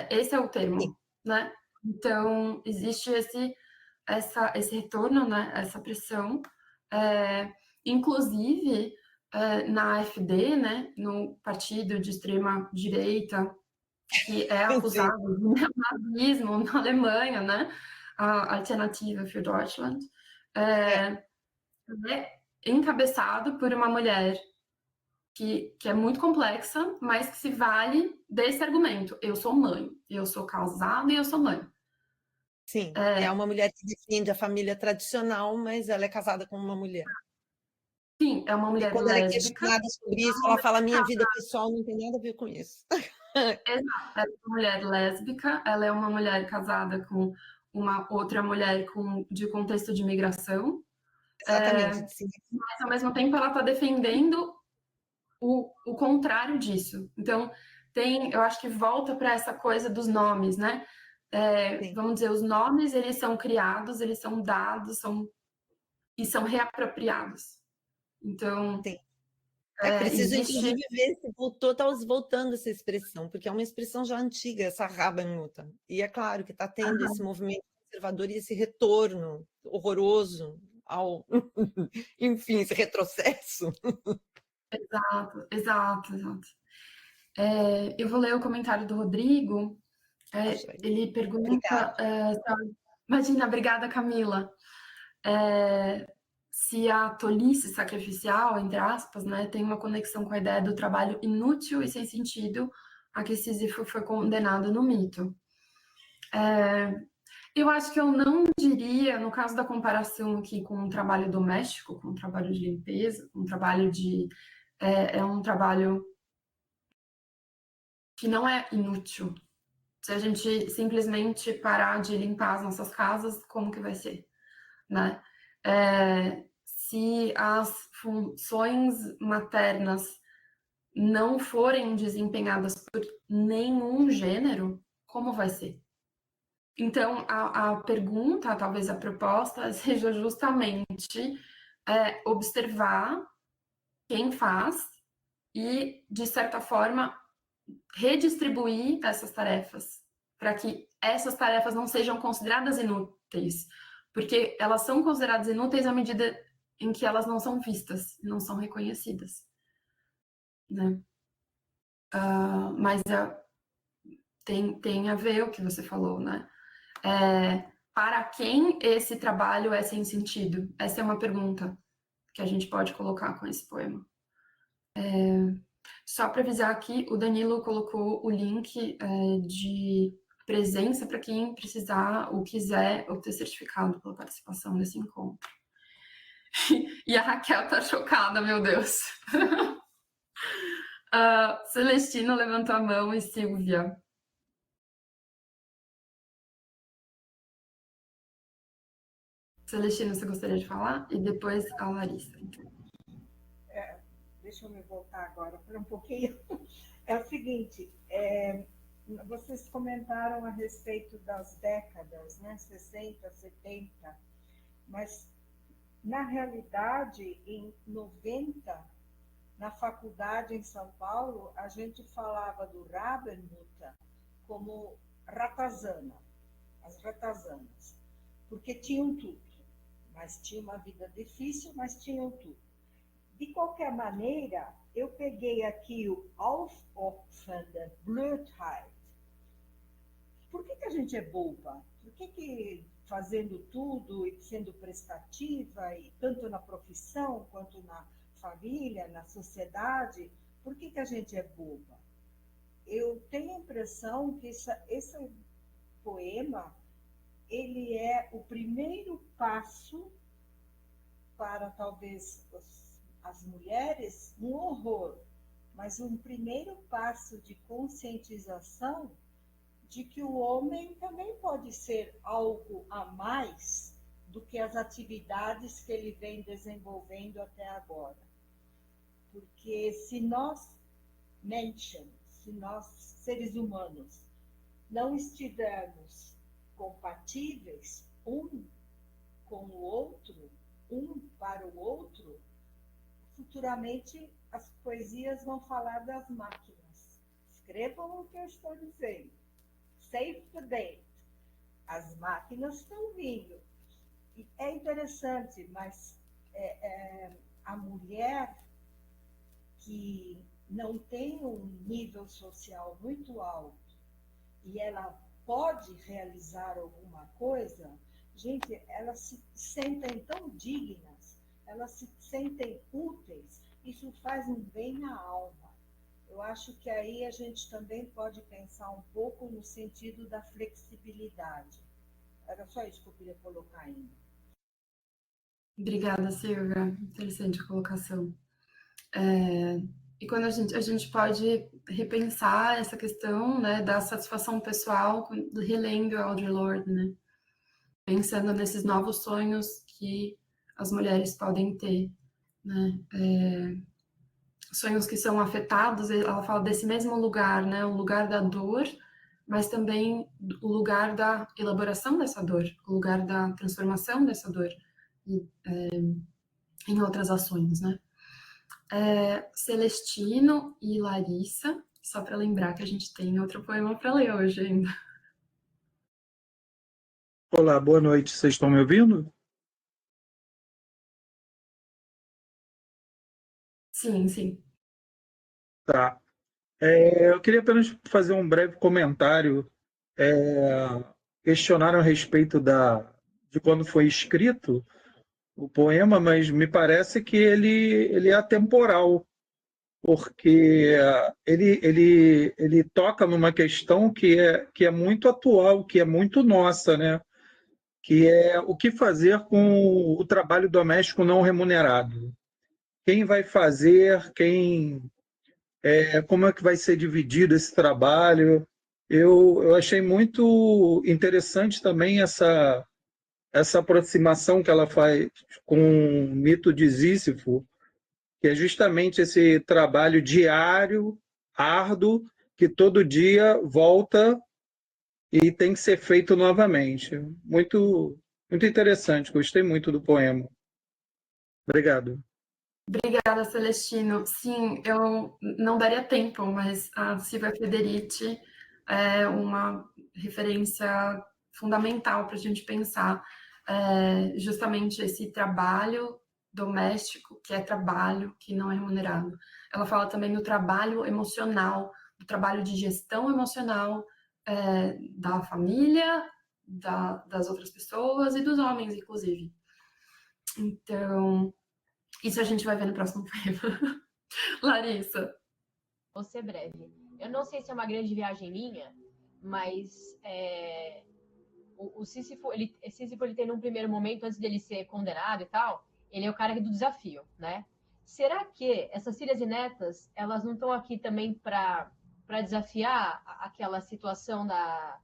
Esse é o termo, né? Então, existe esse retorno, né? Essa pressão. Inclusive, na AfD, né? No partido de extrema-direita, que é acusado de neonazismo na Alemanha, né? A Alternative für Deutschland, é encabeçado por uma mulher que é muito complexa, mas que se vale desse argumento. Eu sou mãe, eu sou casada e eu sou mãe. Sim, é uma mulher que defende a família tradicional, mas ela é casada com uma mulher. Sim, é uma mulher lésbica. E quando ela é questionada sobre isso, ela fala, minha vida pessoal não tem nada a ver com isso. Exato, ela é uma mulher lésbica, ela é uma mulher casada com uma outra mulher de contexto de imigração. Exatamente. Sim. Mas, ao mesmo tempo, ela está defendendo o contrário disso. Então, eu acho que volta para essa coisa dos nomes, né? Vamos dizer, os nomes, eles são criados, eles são dados, e são reapropriados. Então... É preciso, inclusive, ver se está voltando essa expressão, porque é uma expressão já antiga, essa Rabenmutter. E é claro que está tendo esse movimento conservador e esse retorno horroroso ao, enfim, esse retrocesso. Exato. Eu vou ler o comentário do Rodrigo. Ele pergunta... Imagina, obrigada, Camila. Se a tolice sacrificial, entre aspas, né, tem uma conexão com a ideia do trabalho inútil e sem sentido a que Sísifo foi condenado no mito. Eu acho que eu não diria, no caso da comparação aqui com um trabalho doméstico, com um trabalho de limpeza, um trabalho é um trabalho que não é inútil. Se a gente simplesmente parar de limpar as nossas casas, como que vai ser, né? Se as funções maternas não forem desempenhadas por nenhum gênero, como vai ser? Então, a pergunta, talvez a proposta, seja justamente observar quem faz e, de certa forma, redistribuir essas tarefas para que essas tarefas não sejam consideradas inúteis, porque elas são consideradas inúteis à medida em que elas não são vistas, não são reconhecidas, né? Mas tem a ver o que você falou, né? Para quem esse trabalho é sem sentido? Essa é uma pergunta que a gente pode colocar com esse poema. Só para avisar aqui, o Danilo colocou o link de presença para quem precisar ou quiser obter certificado pela participação nesse encontro. E a Raquel tá chocada, meu Deus. Celestina levantou a mão e Silvia. Celestina, você gostaria de falar? E depois a Larissa. Deixa eu me voltar agora para um pouquinho. É o seguinte, vocês comentaram a respeito das décadas, né, 60, 70, mas, na realidade, em 90, na faculdade em São Paulo, a gente falava do Rabenmutter como ratazana, as ratazanas, porque tinham tudo, mas tinha uma vida difícil, mas tinham tudo. De qualquer maneira, eu peguei aqui o Aufopfernde Blödheit. Por que a gente é boba? Por que fazendo tudo e sendo prestativa, e tanto na profissão quanto na família, na sociedade, por que a gente é boba? Eu tenho a impressão que esse poema, ele é o primeiro passo para talvez as mulheres, um horror, mas um primeiro passo de conscientização de que o homem também pode ser algo a mais do que as atividades que ele vem desenvolvendo até agora. Porque se nós, se nós, seres humanos, não estivermos compatíveis um com o outro, um para o outro, futuramente as poesias vão falar das máquinas. Escrevam o que eu estou dizendo. Save the date. As máquinas estão vindo. E é interessante, mas a mulher que não tem um nível social muito alto e ela pode realizar alguma coisa, gente, elas se sentem tão dignas, elas se sentem úteis, isso faz um bem na alma. Eu acho que aí a gente também pode pensar um pouco no sentido da flexibilidade. Era só isso que eu queria colocar ainda. Obrigada, Silvia. Interessante a colocação. E quando a gente pode repensar essa questão, né, da satisfação pessoal, relendo Audre Lorde, né? Pensando nesses novos sonhos que as mulheres podem ter, né? Sonhos que são afetados, ela fala desse mesmo lugar, né? O lugar da dor, mas também o lugar da elaboração dessa dor, o lugar da transformação dessa dor em outras ações, né? Celestino e Larissa, só para lembrar que a gente tem outro poema para ler hoje ainda. Olá, boa noite. Vocês estão me ouvindo? Sim, sim. Tá. Eu queria apenas fazer um breve comentário. Questionaram a respeito de quando foi escrito o poema, mas me parece que ele é atemporal, porque ele toca numa questão que é muito atual, que é muito nossa, né? Que é o que fazer com o trabalho doméstico não remunerado. Quem vai fazer, como é que vai ser dividido esse trabalho. Eu achei muito interessante também essa aproximação que ela faz com o mito de Sísifo, que é justamente esse trabalho diário, árduo, que todo dia volta e tem que ser feito novamente. Muito, muito interessante, gostei muito do poema. Obrigado. Obrigada, Celestino. Sim, eu não daria tempo, mas a Silvia Federici é uma referência fundamental para a gente pensar justamente esse trabalho doméstico, que é trabalho que não é remunerado. Ela fala também do trabalho emocional, do trabalho de gestão emocional da família, das outras pessoas e dos homens, inclusive. Então, isso a gente vai ver no próximo poema. Larissa. Vou ser breve. Eu não sei se é uma grande viagem minha, mas o Sísifo, ele tem num primeiro momento, antes dele ser condenado e tal, ele é o cara do desafio, né? Será que essas filhas e netas, elas não estão aqui também para desafiar aquela situação da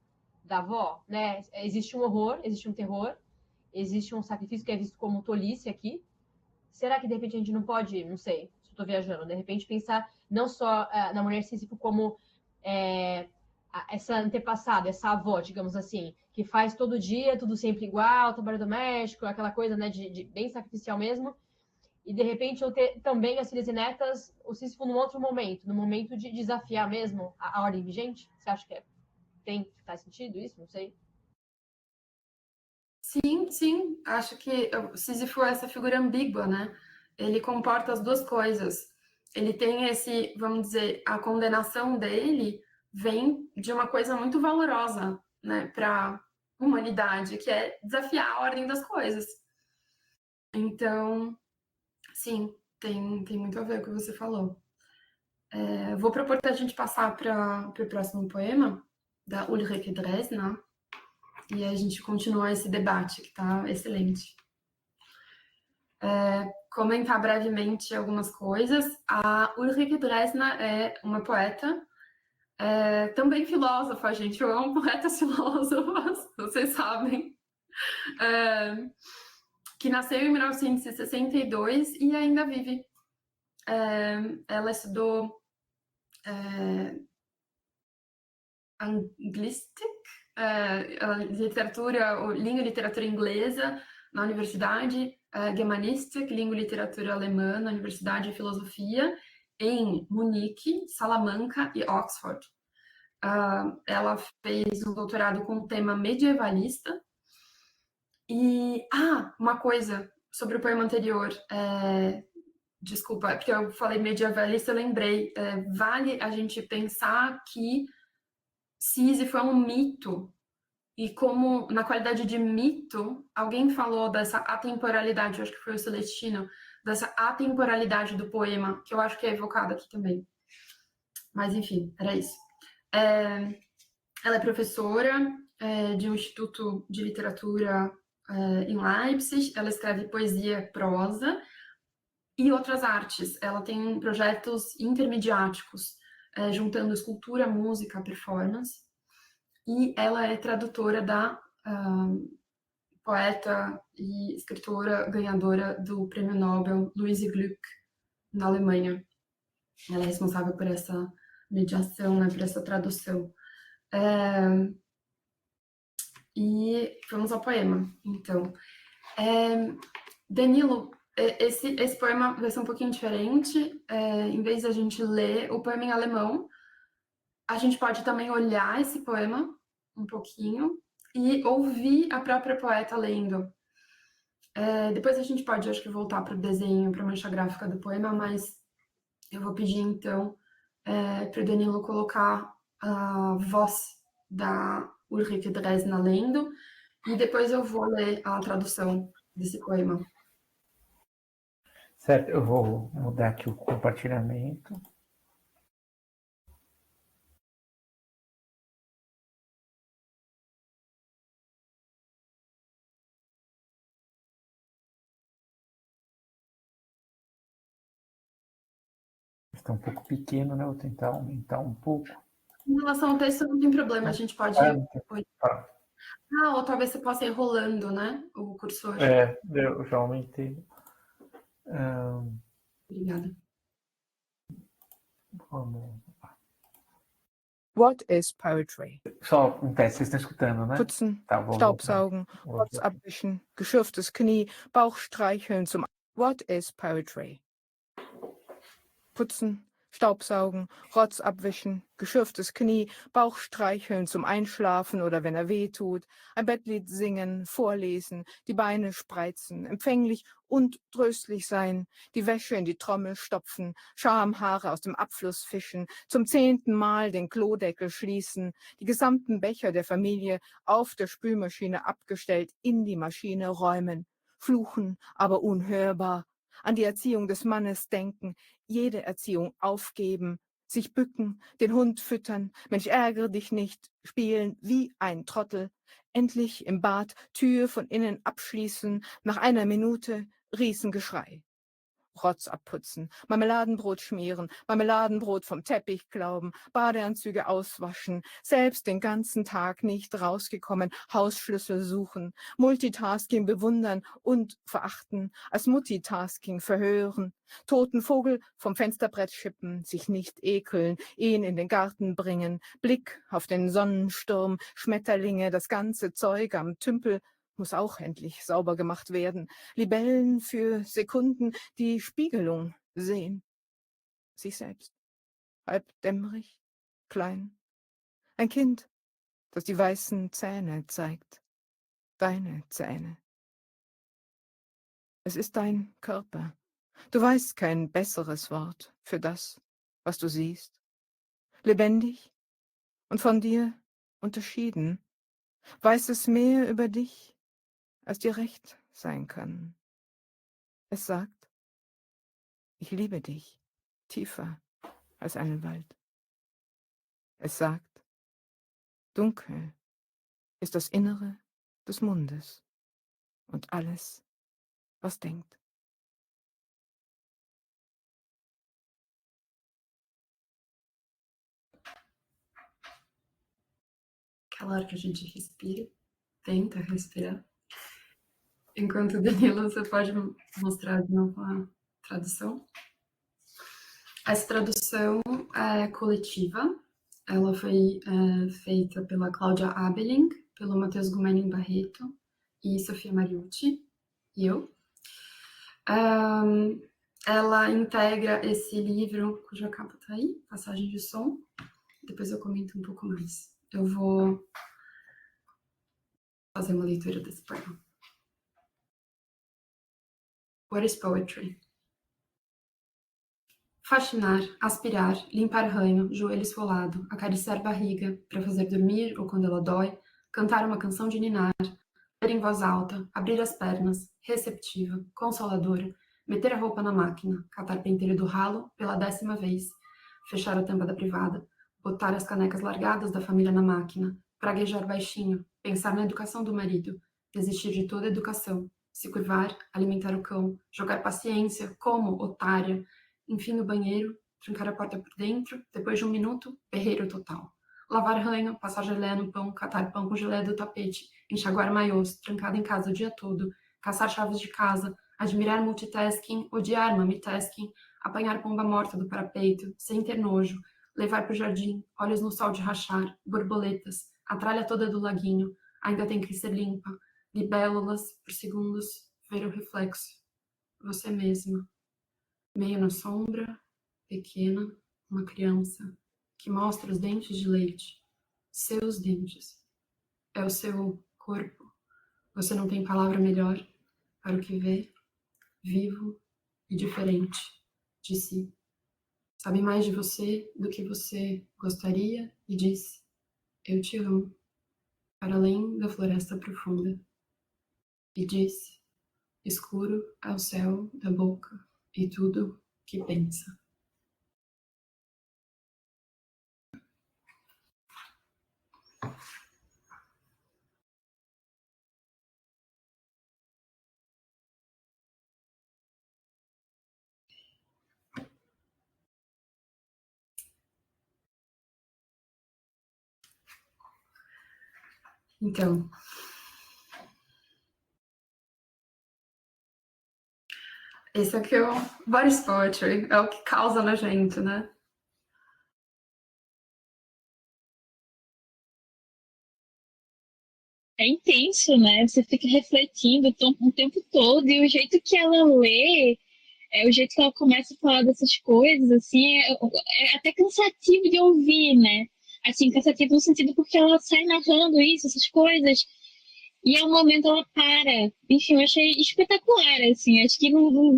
avó, né? Existe um horror, existe um terror, existe um sacrifício que é visto como tolice aqui. Será que, de repente, a gente não pode, não sei, se eu estou viajando, de repente pensar não só na mulher Sísifo como essa antepassada, essa avó, digamos assim, que faz todo dia, tudo sempre igual, trabalho doméstico, aquela coisa, né, de bem sacrificial mesmo, e de repente eu ter também as filhas e netas, o Sísifo num outro momento, no momento de desafiar mesmo a ordem vigente? Você acha que faz sentido isso? Não sei. Sim, acho que o Sísifo é essa figura ambígua, né? Ele comporta as duas coisas. Ele tem vamos dizer, a condenação dele vem de uma coisa muito valorosa, né, para a humanidade, que é desafiar a ordem das coisas. Então, sim, tem muito a ver com o que você falou. Vou propor para a gente passar para o próximo poema, da Ulrike Dresner, e a gente continuar esse debate, que está excelente. Comentar brevemente algumas coisas. A Ulrike Dresner é uma poeta, também filósofa, gente. Eu amo poetas filósofas, vocês sabem. Que nasceu em 1962 e ainda vive. Ela estudou anglistic, língua e literatura inglesa na universidade, Germanistik, língua e literatura alemã na Universidade de Filosofia, em Munique, Salamanca e Oxford. Ela fez um doutorado com o tema medievalista. E, uma coisa sobre o poema anterior, desculpa, porque eu falei medievalista, eu lembrei, vale a gente pensar que Sísifo é um mito, e como, na qualidade de mito, alguém falou dessa atemporalidade, eu acho que foi o Celestino, dessa atemporalidade do poema, que eu acho que é evocada aqui também. Mas, enfim, era isso. Ela é professora de um instituto de literatura em Leipzig, ela escreve poesia, prosa e outras artes. Ela tem projetos intermediáticos, juntando escultura, música, performance. E ela é tradutora da poeta e escritora ganhadora do Prêmio Nobel Louise Glück, na Alemanha. Ela é responsável por essa mediação, né, por essa tradução. E vamos ao poema, então. Danilo, esse poema vai ser um pouquinho diferente. Em vez de a gente ler o poema em alemão, a gente pode também olhar esse poema um pouquinho e ouvir a própria poeta lendo. Depois a gente pode, acho que, voltar para o desenho, para a mancha gráfica do poema, mas eu vou pedir, então, para o Danilo colocar a voz da Ulrike Dresner lendo, e depois eu vou ler a tradução desse poema. Certo, eu vou mudar aqui o compartilhamento. Está um pouco pequeno, né? Vou tentar aumentar um pouco. Em relação ao texto, não tem problema, a gente pode... ou talvez você possa ir rolando, né? O cursor. Eu já aumentei. Obrigada. Vamos. What is poetry? Só um teste, vocês estão escutando, né? Putzen, Tá, vou Staubsaugen, Rotz abwischen, geschürftes Knie, Bauch streicheln zum... What is poetry? Putzen, Staubsaugen, Rotz abwischen, geschürftes Knie, Bauch streicheln zum Einschlafen oder wenn er weh tut, ein Bettlied singen, vorlesen, die Beine spreizen, empfänglich und tröstlich sein, die Wäsche in die Trommel stopfen, Schamhaare aus dem Abfluss fischen, zum 10. Mal den Klodeckel schließen, die gesamten Becher der Familie auf der Spülmaschine abgestellt in die Maschine räumen, fluchen, aber unhörbar, an die Erziehung des Mannes denken, jede Erziehung aufgeben, sich bücken, den Hund füttern, Mensch, ärgere dich nicht, spielen wie ein Trottel, endlich im Bad Tür von innen abschließen, nach einer Minute Riesengeschrei. Rotz abputzen, Marmeladenbrot schmieren, Marmeladenbrot vom Teppich glauben, Badeanzüge auswaschen, selbst den ganzen Tag nicht rausgekommen, Hausschlüssel suchen, Multitasking bewundern und verachten, als Multitasking verhören, toten Vogel vom Fensterbrett schippen, sich nicht ekeln, ihn in den Garten bringen, Blick auf den Sonnensturm, Schmetterlinge, das ganze Zeug am Tümpel, muss auch endlich sauber gemacht werden. Libellen für Sekunden die Spiegelung sehen. Sich selbst. Halb dämmerig, klein. Ein Kind, das die weißen Zähne zeigt. Deine Zähne. Es ist dein Körper. Du weißt kein besseres Wort für das, was du siehst. Lebendig und von dir unterschieden. Weiß es mehr über dich, als dir recht sein kann. Es sagt, ich liebe dich, tiefer als einen Wald. Es sagt, dunkel ist das Innere des Mundes und alles, was denkt. Aquela hora que a gente respira, tenta respirar. Enquanto Danilo, você pode mostrar de novo a tradução? Essa tradução é coletiva. Ela foi feita pela Cláudia Abeling, pelo Matheus Gumenin Barreto e Sofia Mariucci, e eu. Ela integra esse livro, cuja capa está aí, Passagem de Som. Depois eu comento um pouco mais. Eu vou fazer uma leitura desse poema. What is poetry? Faxinar, aspirar, limpar ranho, joelho esfolado, acariciar barriga, para fazer dormir ou quando ela dói, cantar uma canção de ninar, ler em voz alta, abrir as pernas, receptiva, consoladora, meter a roupa na máquina, catar pentelho do ralo pela 10ª vez, fechar a tampa da privada, botar as canecas largadas da família na máquina, praguejar baixinho, pensar na educação do marido, desistir de toda educação, se curvar, alimentar o cão, jogar paciência, como otária, enfim no banheiro, trancar a porta por dentro, depois de 1 minuto, berreiro total. Lavar ranho, passar gelé no pão, catar pão com gelé do tapete, enxaguar maiôs, trancada em casa o dia todo, caçar chaves de casa, admirar multitasking, odiar mamitasking, apanhar pomba morta do parapeito, sem ter nojo, levar para o jardim, olhos no sol de rachar, borboletas, a tralha toda do laguinho, ainda tem que ser limpa, libélulas por segundos, ver o reflexo. Você mesma. Meio na sombra, pequena, uma criança, que mostra os dentes de leite. Seus dentes. É o seu corpo. Você não tem palavra melhor para o que vê, vivo e diferente de si. Sabe mais de você do que você gostaria e disse: eu te amo, para além da floresta profunda. E disse: escuro é o céu da boca e tudo que pensa. Então, esse aqui é o Boris Poetry, é o que causa na gente, né? É intenso, né? Você fica refletindo o tempo todo e o jeito que ela lê o jeito que ela começa a falar dessas coisas, assim, é até cansativo de ouvir, né? Assim, cansativo no sentido porque ela sai narrando isso, essas coisas, e ao momento ela para. Enfim, eu achei espetacular, assim. Acho que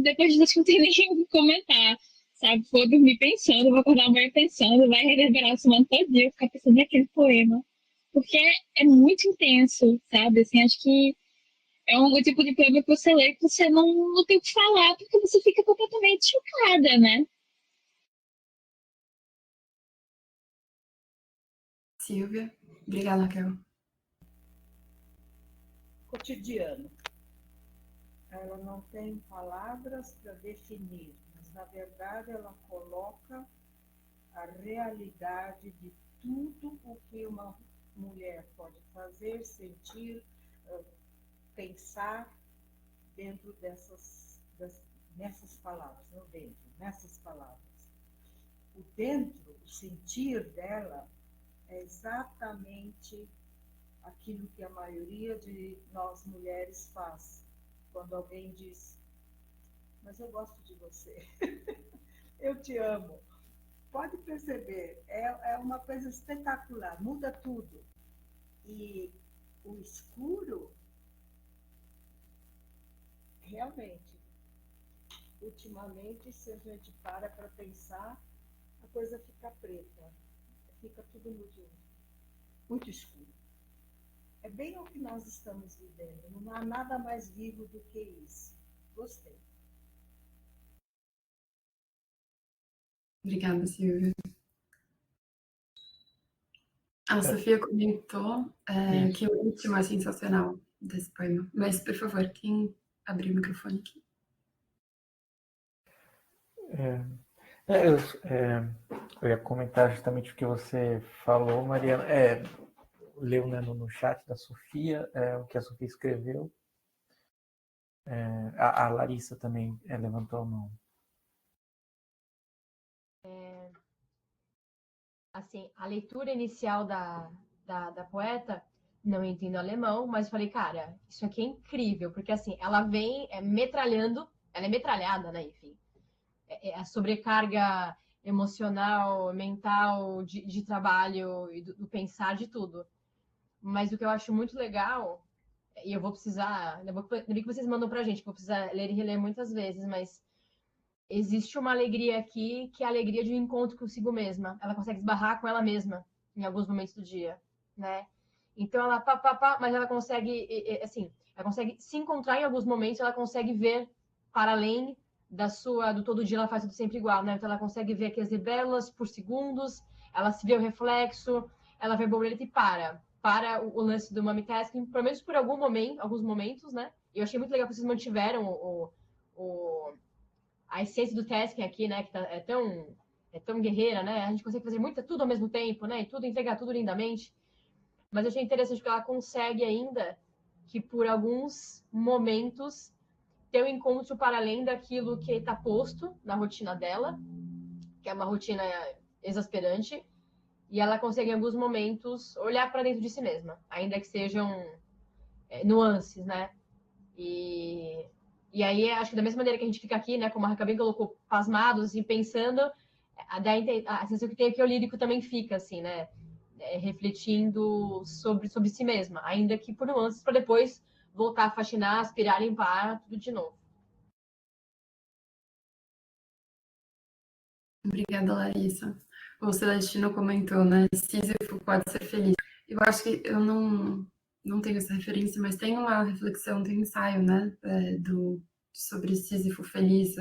depois disso não tem nem o que comentar, sabe? Vou dormir pensando, vou acordar amanhã pensando, vai reverberar a semana todo dia, ficar pensando naquele poema. Porque é muito intenso, sabe? Assim, acho que é um tipo de poema que você lê que você não tem o que falar, porque você fica completamente chocada, né? Silvia. Obrigada, Raquel. Cotidiano. Ela não tem palavras para definir, mas na verdade ela coloca a realidade de tudo o que uma mulher pode fazer, sentir, pensar dentro nessas palavras, não dentro, nessas palavras. O dentro, o sentir dela é exatamente aquilo que a maioria de nós mulheres faz. Quando alguém diz, mas eu gosto de você, eu te amo. Pode perceber, é uma coisa espetacular, muda tudo. E o escuro, realmente, ultimamente, se a gente para pensar, a coisa fica preta, fica tudo muito escuro. É bem o que nós estamos vivendo, não há nada mais vivo do que isso. Gostei. Obrigada, Silvia. A Sofia comentou que o ritmo é sensacional desse poema. Mas, por favor, quem abrir o microfone aqui? Eu ia comentar justamente o que você falou, Mariana. Leu, né, no chat da Sofia o que a Sofia escreveu. A Larissa também levantou a mão. Assim, a leitura inicial da poeta, não entendo alemão, mas falei, cara, isso aqui é incrível, porque assim, ela vem metralhando, ela é metralhada, né, enfim. A sobrecarga emocional, mental, de trabalho, e do pensar, de tudo. Mas o que eu acho muito legal, e eu vou precisar, ainda bem que vocês mandam pra gente, vou precisar ler e reler muitas vezes, mas existe uma alegria aqui que é a alegria de um encontro consigo mesma. Ela consegue esbarrar com ela mesma em alguns momentos do dia, né? Então ela mas ela consegue, assim, ela consegue se encontrar em alguns momentos, ela consegue ver para além do todo dia ela faz tudo sempre igual, né? Então ela consegue ver aquelas libelas por segundos, ela se vê o reflexo, ela vê a borboleta e para o lance do multitasking, pelo menos por alguns momentos, né? E eu achei muito legal que vocês mantiveram a essência do tasking aqui, né? Que é tão guerreira, né? A gente consegue fazer tudo ao mesmo tempo, né? E entregar tudo lindamente. Mas eu achei interessante que ela consegue ainda que por alguns momentos ter um encontro para além daquilo que está posto na rotina dela, que é uma rotina exasperante, e ela consegue em alguns momentos olhar para dentro de si mesma, ainda que sejam nuances, né? E aí, acho que da mesma maneira que a gente fica aqui, né, como a Raquel bem colocou, pasmados, assim, pensando, a sensação que tem é que o lírico também fica, assim, né, refletindo sobre si mesma, ainda que por nuances, para depois voltar a faxinar, aspirar, limpar, tudo de novo. Obrigada, Larissa. O Celestino comentou, né? Sísifo pode ser feliz. Eu acho que eu não tenho essa referência, mas tem uma reflexão, tem um ensaio, né? Sobre Sísifo feliz,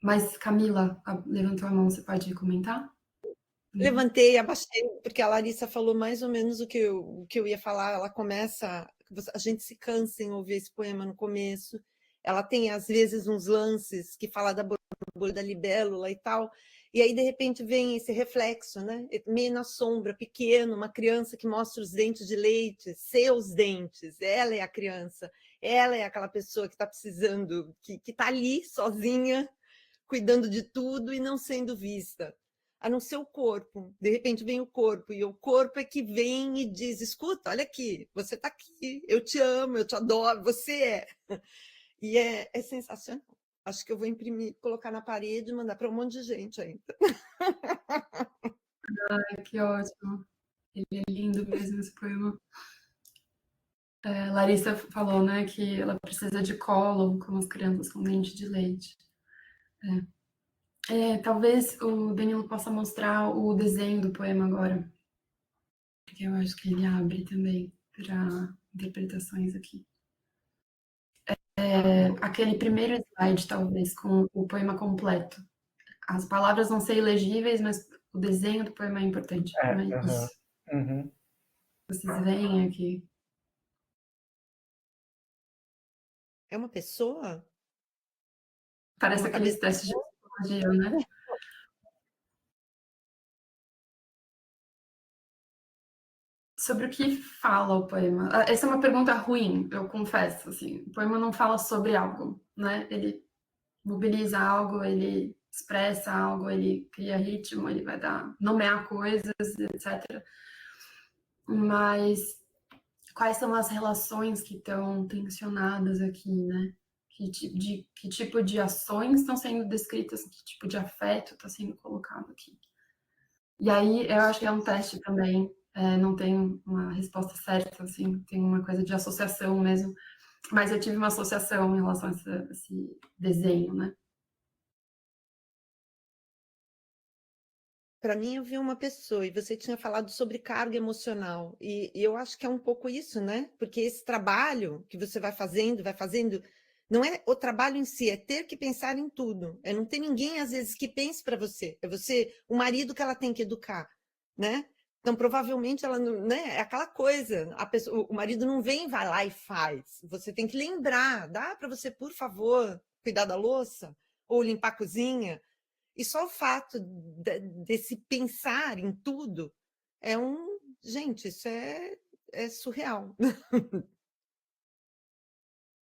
Mas Camila levantou a mão, você pode comentar? Levantei, abaixei, porque a Larissa falou mais ou menos o que eu ia falar. Ela começa, a gente se cansa em ouvir esse poema no começo. Ela tem, às vezes, uns lances que fala da borboleta, da libélula e tal, e aí, de repente, vem esse reflexo, né? Meio na sombra, pequeno, uma criança que mostra os dentes de leite, seus dentes, ela é a criança, ela é aquela pessoa que está precisando, que está ali sozinha, cuidando de tudo e não sendo vista. A não ser o corpo. De repente vem o corpo, e o corpo é que vem e diz, escuta, olha aqui, você está aqui, eu te amo, eu te adoro, você é. E é sensacional. Acho que eu vou imprimir, colocar na parede e mandar para um monte de gente ainda. Ai, que ótimo. Ele é lindo mesmo, esse poema. Larissa falou, né, que ela precisa de colo, como as crianças com dente de leite. Talvez o Danilo possa mostrar o desenho do poema agora, porque eu acho que ele abre também para interpretações aqui. Aquele primeiro slide, talvez, com o poema completo. As palavras vão ser ilegíveis, mas o desenho do poema é importante. Não é isso? Uhum. Vocês veem aqui. É uma pessoa? Parece Uma aqueles cabeça testes de psicologia, né? Sobre o que fala o poema? Essa é uma pergunta ruim, eu confesso. Assim. O poema não fala sobre algo, né? Ele mobiliza algo, ele expressa algo, ele cria ritmo, ele vai nomear coisas, etc. Mas quais são as relações que estão tensionadas aqui, né? Que tipo de ações estão sendo descritas, que tipo de afeto está sendo colocado aqui. E aí eu acho que é um teste também, não tem uma resposta certa, assim, tem uma coisa de associação mesmo, mas eu tive uma associação em relação a esse desenho, né? Para mim, eu vi uma pessoa, e você tinha falado sobre carga emocional, e eu acho que é um pouco isso, né? Porque esse trabalho que você vai fazendo, não é o trabalho em si, é ter que pensar em tudo, é não ter ninguém, às vezes, que pense para você, é você, o marido que ela tem que educar, né? Então, provavelmente, ela não, né? É aquela coisa, o marido não vem, vai lá e faz, você tem que lembrar, dá para você, por favor, cuidar da louça, ou limpar a cozinha. E só o fato desse pensar em tudo gente, isso é surreal.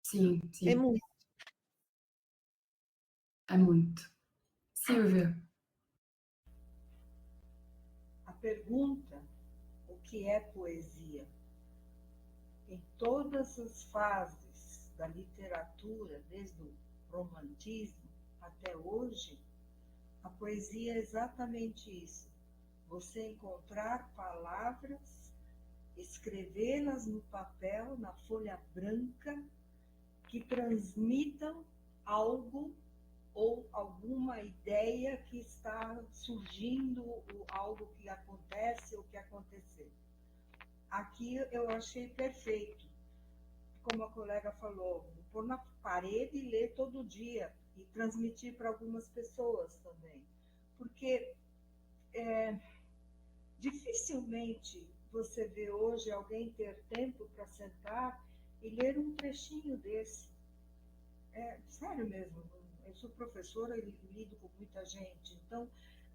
Sim, sim. É muito. É muito. Silvia. A pergunta, o que é poesia? Em todas as fases da literatura, desde o romantismo até hoje, a poesia é exatamente isso. Você encontrar palavras, escrevê-las no papel, na folha branca, que transmitam algo ou alguma ideia que está surgindo, ou algo que acontece ou que aconteceu. Aqui eu achei perfeito. Como a colega falou, pôr na parede e ler todo dia e transmitir para algumas pessoas também. Porque dificilmente você vê hoje alguém ter tempo para sentar e ler um trechinho desse. Sério mesmo, eu sou professora e lido com muita gente, então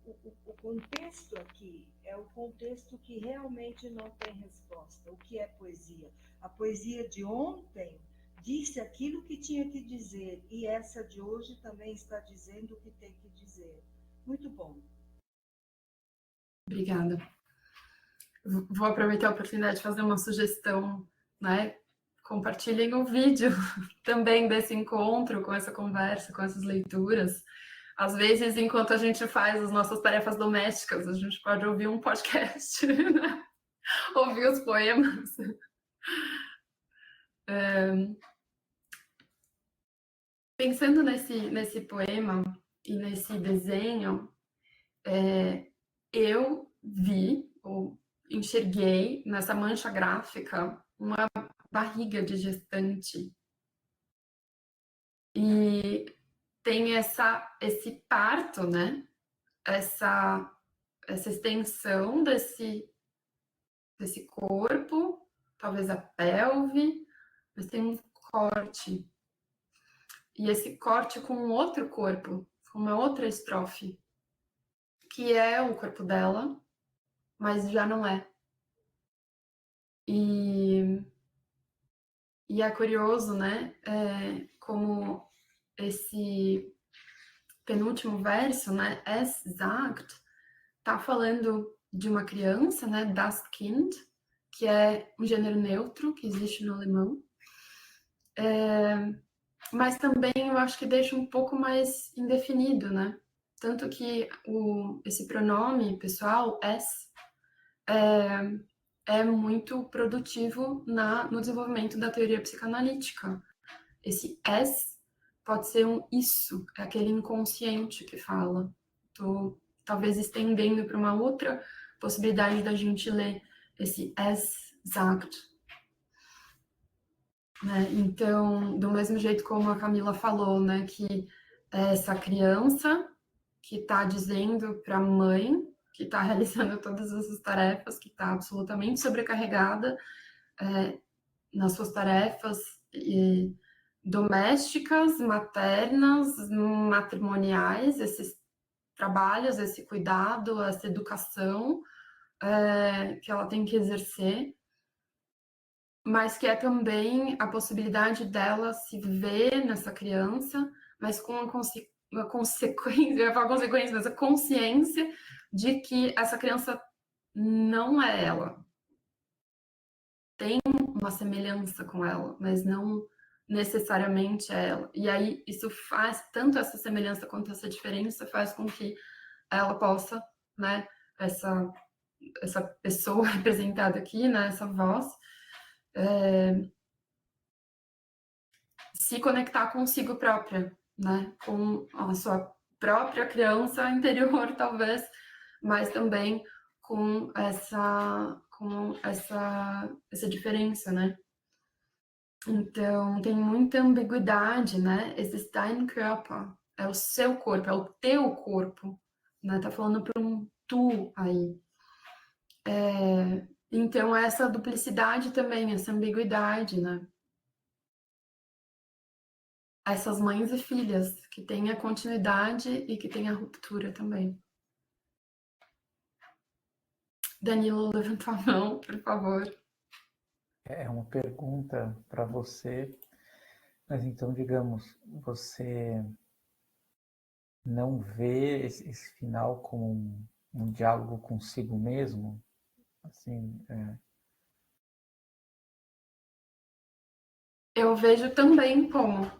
o contexto aqui é o contexto que realmente não tem resposta. O que é poesia? A poesia de ontem disse aquilo que tinha que dizer, e essa de hoje também está dizendo o que tem que dizer. Muito bom. Obrigada. Vou aproveitar a oportunidade de fazer uma sugestão, né? Compartilhem o vídeo também desse encontro, com essa conversa, com essas leituras. Às vezes, enquanto a gente faz as nossas tarefas domésticas, a gente pode ouvir um podcast, né? Ouvir os poemas. Pensando nesse poema e nesse desenho, eu vi, ou enxerguei, nessa mancha gráfica, uma barriga de gestante. E tem esse parto, né? Essa extensão desse corpo, talvez a pelve, mas tem um corte. E esse corte com um outro corpo, com uma outra estrofe, que é o corpo dela, mas já não é. E é curioso, né? Como esse penúltimo verso, né? Es sagt, tá falando de uma criança, né? Das Kind, que é um gênero neutro que existe no alemão. mas também eu acho que deixa um pouco mais indefinido, né? Tanto que esse pronome pessoal, es, é muito produtivo no desenvolvimento da teoria psicanalítica. Esse es pode ser um isso, é aquele inconsciente que fala. Estou talvez estendendo para uma outra possibilidade da gente ler esse es sagt. Né? Então, do mesmo jeito como a Camila falou, né, que é essa criança que está dizendo para a mãe que está realizando todas essas tarefas, que está absolutamente sobrecarregada nas suas tarefas domésticas, maternas, matrimoniais, esses trabalhos, esse cuidado, essa educação que ela tem que exercer, mas que é também a possibilidade dela se ver nessa criança, mas com uma consequência, eu ia falar consequência, mas a consciência de que essa criança não é ela. Tem uma semelhança com ela, mas não necessariamente é ela. E aí isso faz, tanto essa semelhança quanto essa diferença faz com que ela possa, né, essa pessoa representada aqui, né, essa voz, se conectar consigo própria, né, com a sua própria criança interior, talvez, mas também com essa diferença, né? Então, tem muita ambiguidade, né? Esse dein Körper é o seu corpo, é o teu corpo, né? Tá falando para um tu aí. Então, essa duplicidade também, essa ambiguidade, né? Essas mães e filhas, que tem a continuidade e que tem a ruptura também. Danilo, levanta a mão, por favor. É uma pergunta para você, mas então, digamos, você não vê esse final como um diálogo consigo mesmo? Assim, Eu vejo também como.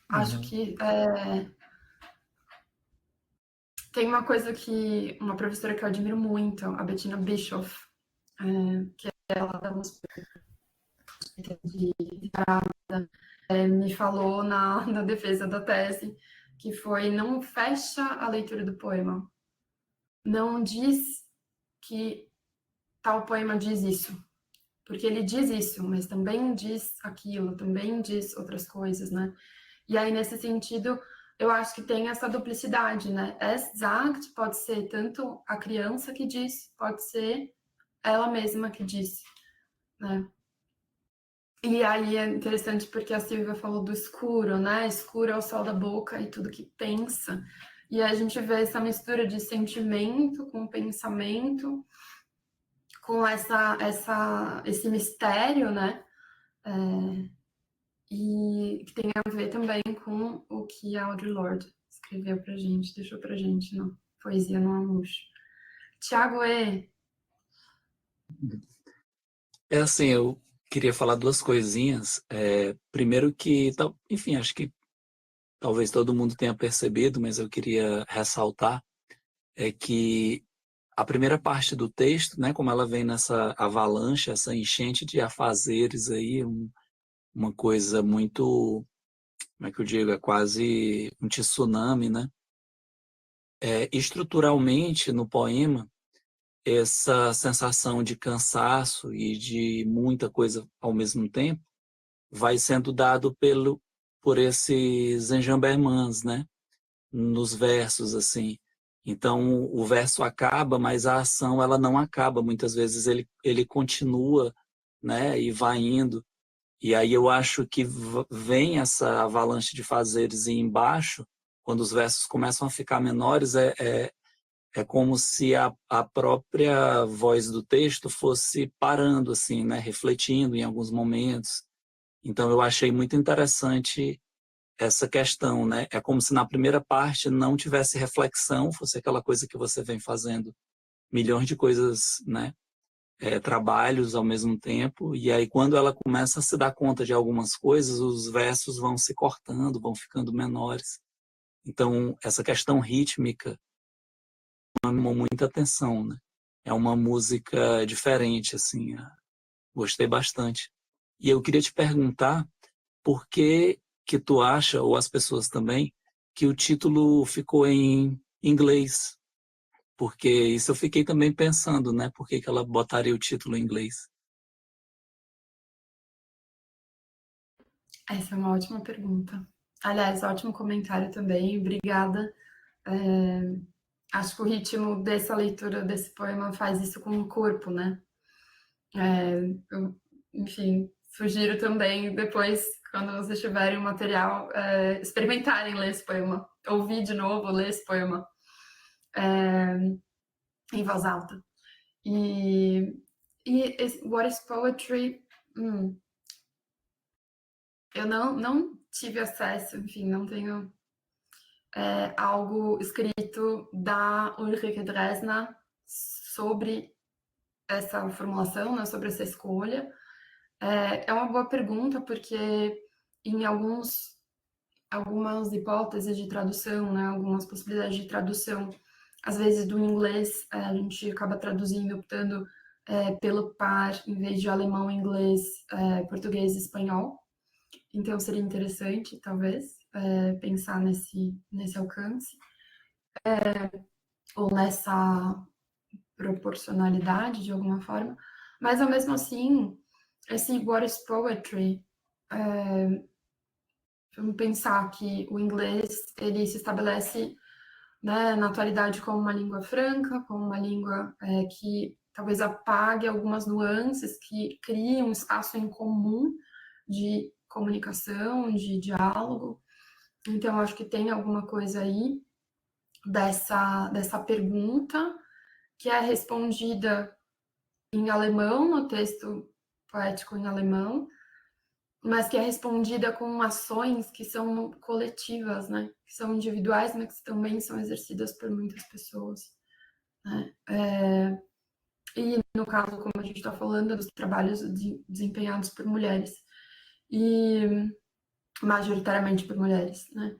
Acho que tem uma coisa que uma professora que eu admiro muito, a Bettina Bischoff, que ela dá uns de parada, me falou na defesa da tese, que foi: não fecha a leitura do poema. Não diz que tal poema diz isso, porque ele diz isso, mas também diz aquilo, também diz outras coisas, né? E aí, nesse sentido, eu acho que tem essa duplicidade, né? Es sagt pode ser tanto a criança que diz, pode ser ela mesma que diz, né? E aí é interessante porque a Silvia falou do escuro, né? Escuro é o sol da boca e tudo que pensa. E a gente vê essa mistura de sentimento com pensamento, com esse mistério, né? E que tem a ver também com o que a Audre Lorde escreveu pra gente, deixou pra gente na Poesia no Amuxo. Tiago, assim, eu queria falar duas coisinhas. Primeiro que, enfim, acho que talvez todo mundo tenha percebido, mas eu queria ressaltar, que a primeira parte do texto, né, como ela vem nessa avalanche, essa enchente de afazeres aí, uma coisa muito, como é que eu digo, é quase um tsunami, né? Estruturalmente, no poema, essa sensação de cansaço e de muita coisa ao mesmo tempo vai sendo dado por esses enjambements, né? Nos versos, assim. Então, o verso acaba, mas a ação ela não acaba. Muitas vezes ele continua, né? E vai indo. E aí eu acho que vem essa avalanche de fazeres e embaixo, quando os versos começam a ficar menores, é como se a própria voz do texto fosse parando, assim, né? Refletindo em alguns momentos. Então eu achei muito interessante essa questão, né? É como se na primeira parte não tivesse reflexão, fosse aquela coisa que você vem fazendo milhões de coisas, né? trabalhos ao mesmo tempo, e aí quando ela começa a se dar conta de algumas coisas, os versos vão se cortando, vão ficando menores. Então, essa questão rítmica chamou muita atenção, né? É uma música diferente, assim, gostei bastante. E eu queria te perguntar por que tu acha, ou as pessoas também, que o título ficou em inglês? Porque isso eu fiquei também pensando, né? Por que ela botaria o título em inglês? Essa é uma ótima pergunta. Aliás, ótimo comentário também, obrigada. Acho que o ritmo dessa leitura desse poema faz isso com o corpo, né? Enfim, sugiro também depois, quando vocês tiverem o material, experimentarem ler esse poema, ouvir de novo, ler esse poema em voz alta. E What is Poetry? Eu não tive acesso, enfim, não tenho algo escrito da Ulrike Dresner sobre essa formulação, né, sobre essa escolha. É uma boa pergunta, porque em algumas hipóteses de tradução, né, algumas possibilidades de tradução, às vezes do inglês, a gente acaba traduzindo, optando pelo par, em vez de alemão, inglês, português e espanhol. Então, seria interessante, talvez, pensar nesse alcance, ou nessa proporcionalidade, de alguma forma. Mas, ao mesmo assim, esse What is Poetry, vamos pensar que o inglês, ele se estabelece, né, na atualidade como uma língua franca, como uma língua que talvez apague algumas nuances, que crie um espaço em comum de comunicação, de diálogo. Então, acho que tem alguma coisa aí dessa pergunta, que é respondida em alemão, no texto poético em alemão, mas que é respondida com ações que são coletivas, né? Que são individuais, mas que também são exercidas por muitas pessoas, né? E, no caso, como a gente está falando, dos trabalhos desempenhados por mulheres, e majoritariamente por mulheres, né?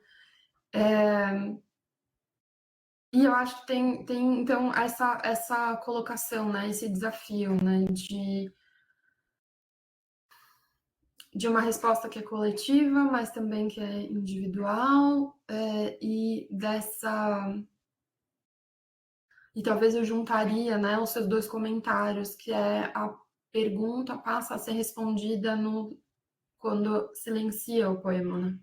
E eu acho que tem então, essa colocação, né? Esse desafio, né? De uma resposta que é coletiva, mas também que é individual, e talvez eu juntaria, né, os seus dois comentários, que é a pergunta passa a ser respondida quando silencia o poema, né?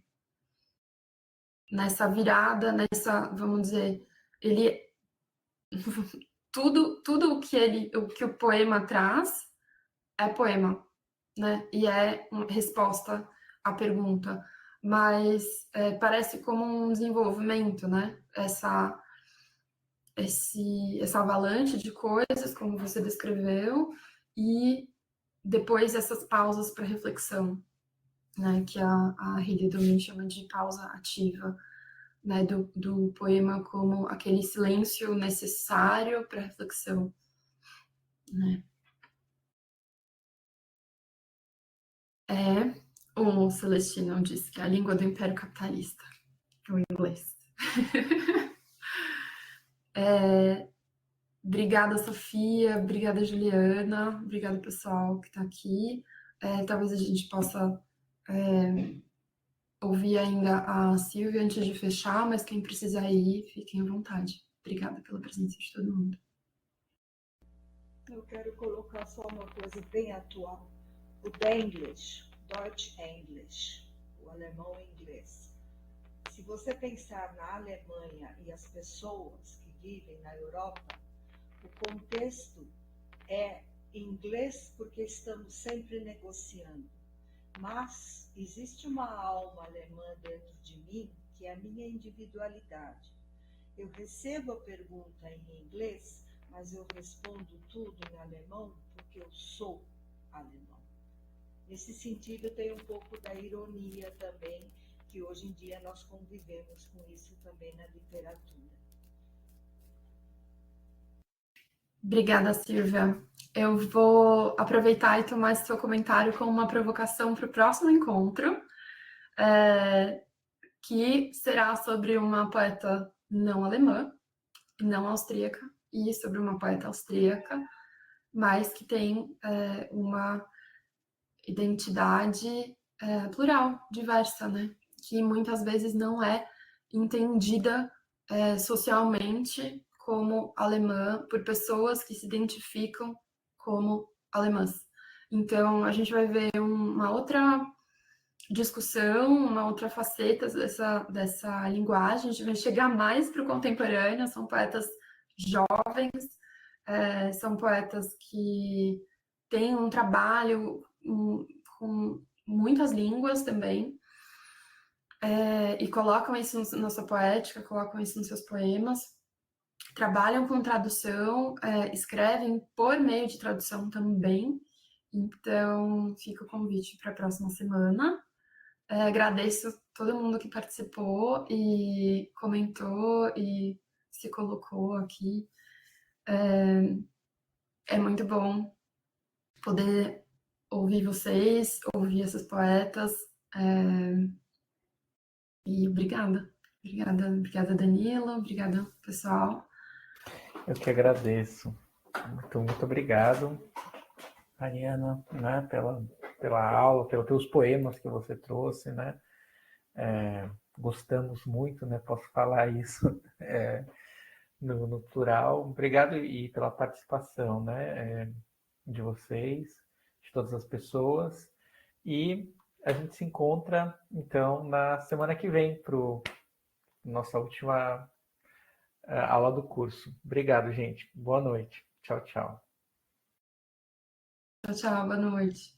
Nessa virada, vamos dizer, ele tudo o que o poema traz é poema, né? E é uma resposta à pergunta, mas parece como um desenvolvimento, né? Essa avalanche de coisas, como você descreveu, e depois essas pausas para reflexão, né? Que a Hilde também chama de pausa ativa, né? Do poema como aquele silêncio necessário para reflexão, né? O Celestino disse que é a língua do império capitalista, o inglês. Obrigada, Sofia, obrigada, Juliana, obrigada, pessoal que está aqui. Talvez a gente possa ouvir ainda a Silvia antes de fechar, mas quem precisar ir, fiquem à vontade. Obrigada pela presença de todo mundo. Eu quero colocar só uma coisa bem atual. O Denglisch, Deutsch English, o alemão e inglês. Se você pensar na Alemanha e as pessoas que vivem na Europa, o contexto é inglês porque estamos sempre negociando. Mas existe uma alma alemã dentro de mim que é a minha individualidade. Eu recebo a pergunta em inglês, mas eu respondo tudo em alemão porque eu sou alemão. Nesse sentido, tem um pouco da ironia também, que hoje em dia nós convivemos com isso também na literatura. Obrigada, Silvia. Eu vou aproveitar e tomar esse seu comentário como uma provocação para o próximo encontro, que será sobre uma poeta não alemã, não austríaca, e sobre uma poeta austríaca, mas que tem uma identidade plural, diversa, né? Que muitas vezes não é entendida socialmente como alemã por pessoas que se identificam como alemãs. Então, a gente vai ver uma outra discussão, uma outra faceta dessa linguagem. A gente vai chegar mais para o contemporâneo, são poetas jovens, são poetas que têm um trabalho com muitas línguas também, e colocam isso na sua poética, colocam isso nos seus poemas, trabalham com tradução, escrevem por meio de tradução também. Então, fica o convite para a próxima semana. Agradeço todo mundo que participou e comentou e se colocou aqui. É muito bom poder ouvir vocês, ouvir esses poetas. E obrigada. Obrigada, Danilo. Obrigada, pessoal. Eu que agradeço. Muito obrigado, Mariana, né, pela aula, pelos poemas que você trouxe, né? Gostamos muito, né? Posso falar isso no plural. Obrigado e pela participação, né? De vocês, de todas as pessoas. E a gente se encontra, então, na semana que vem para nossa última aula do curso. Obrigado, gente. Boa noite. Tchau, tchau. Tchau, boa noite.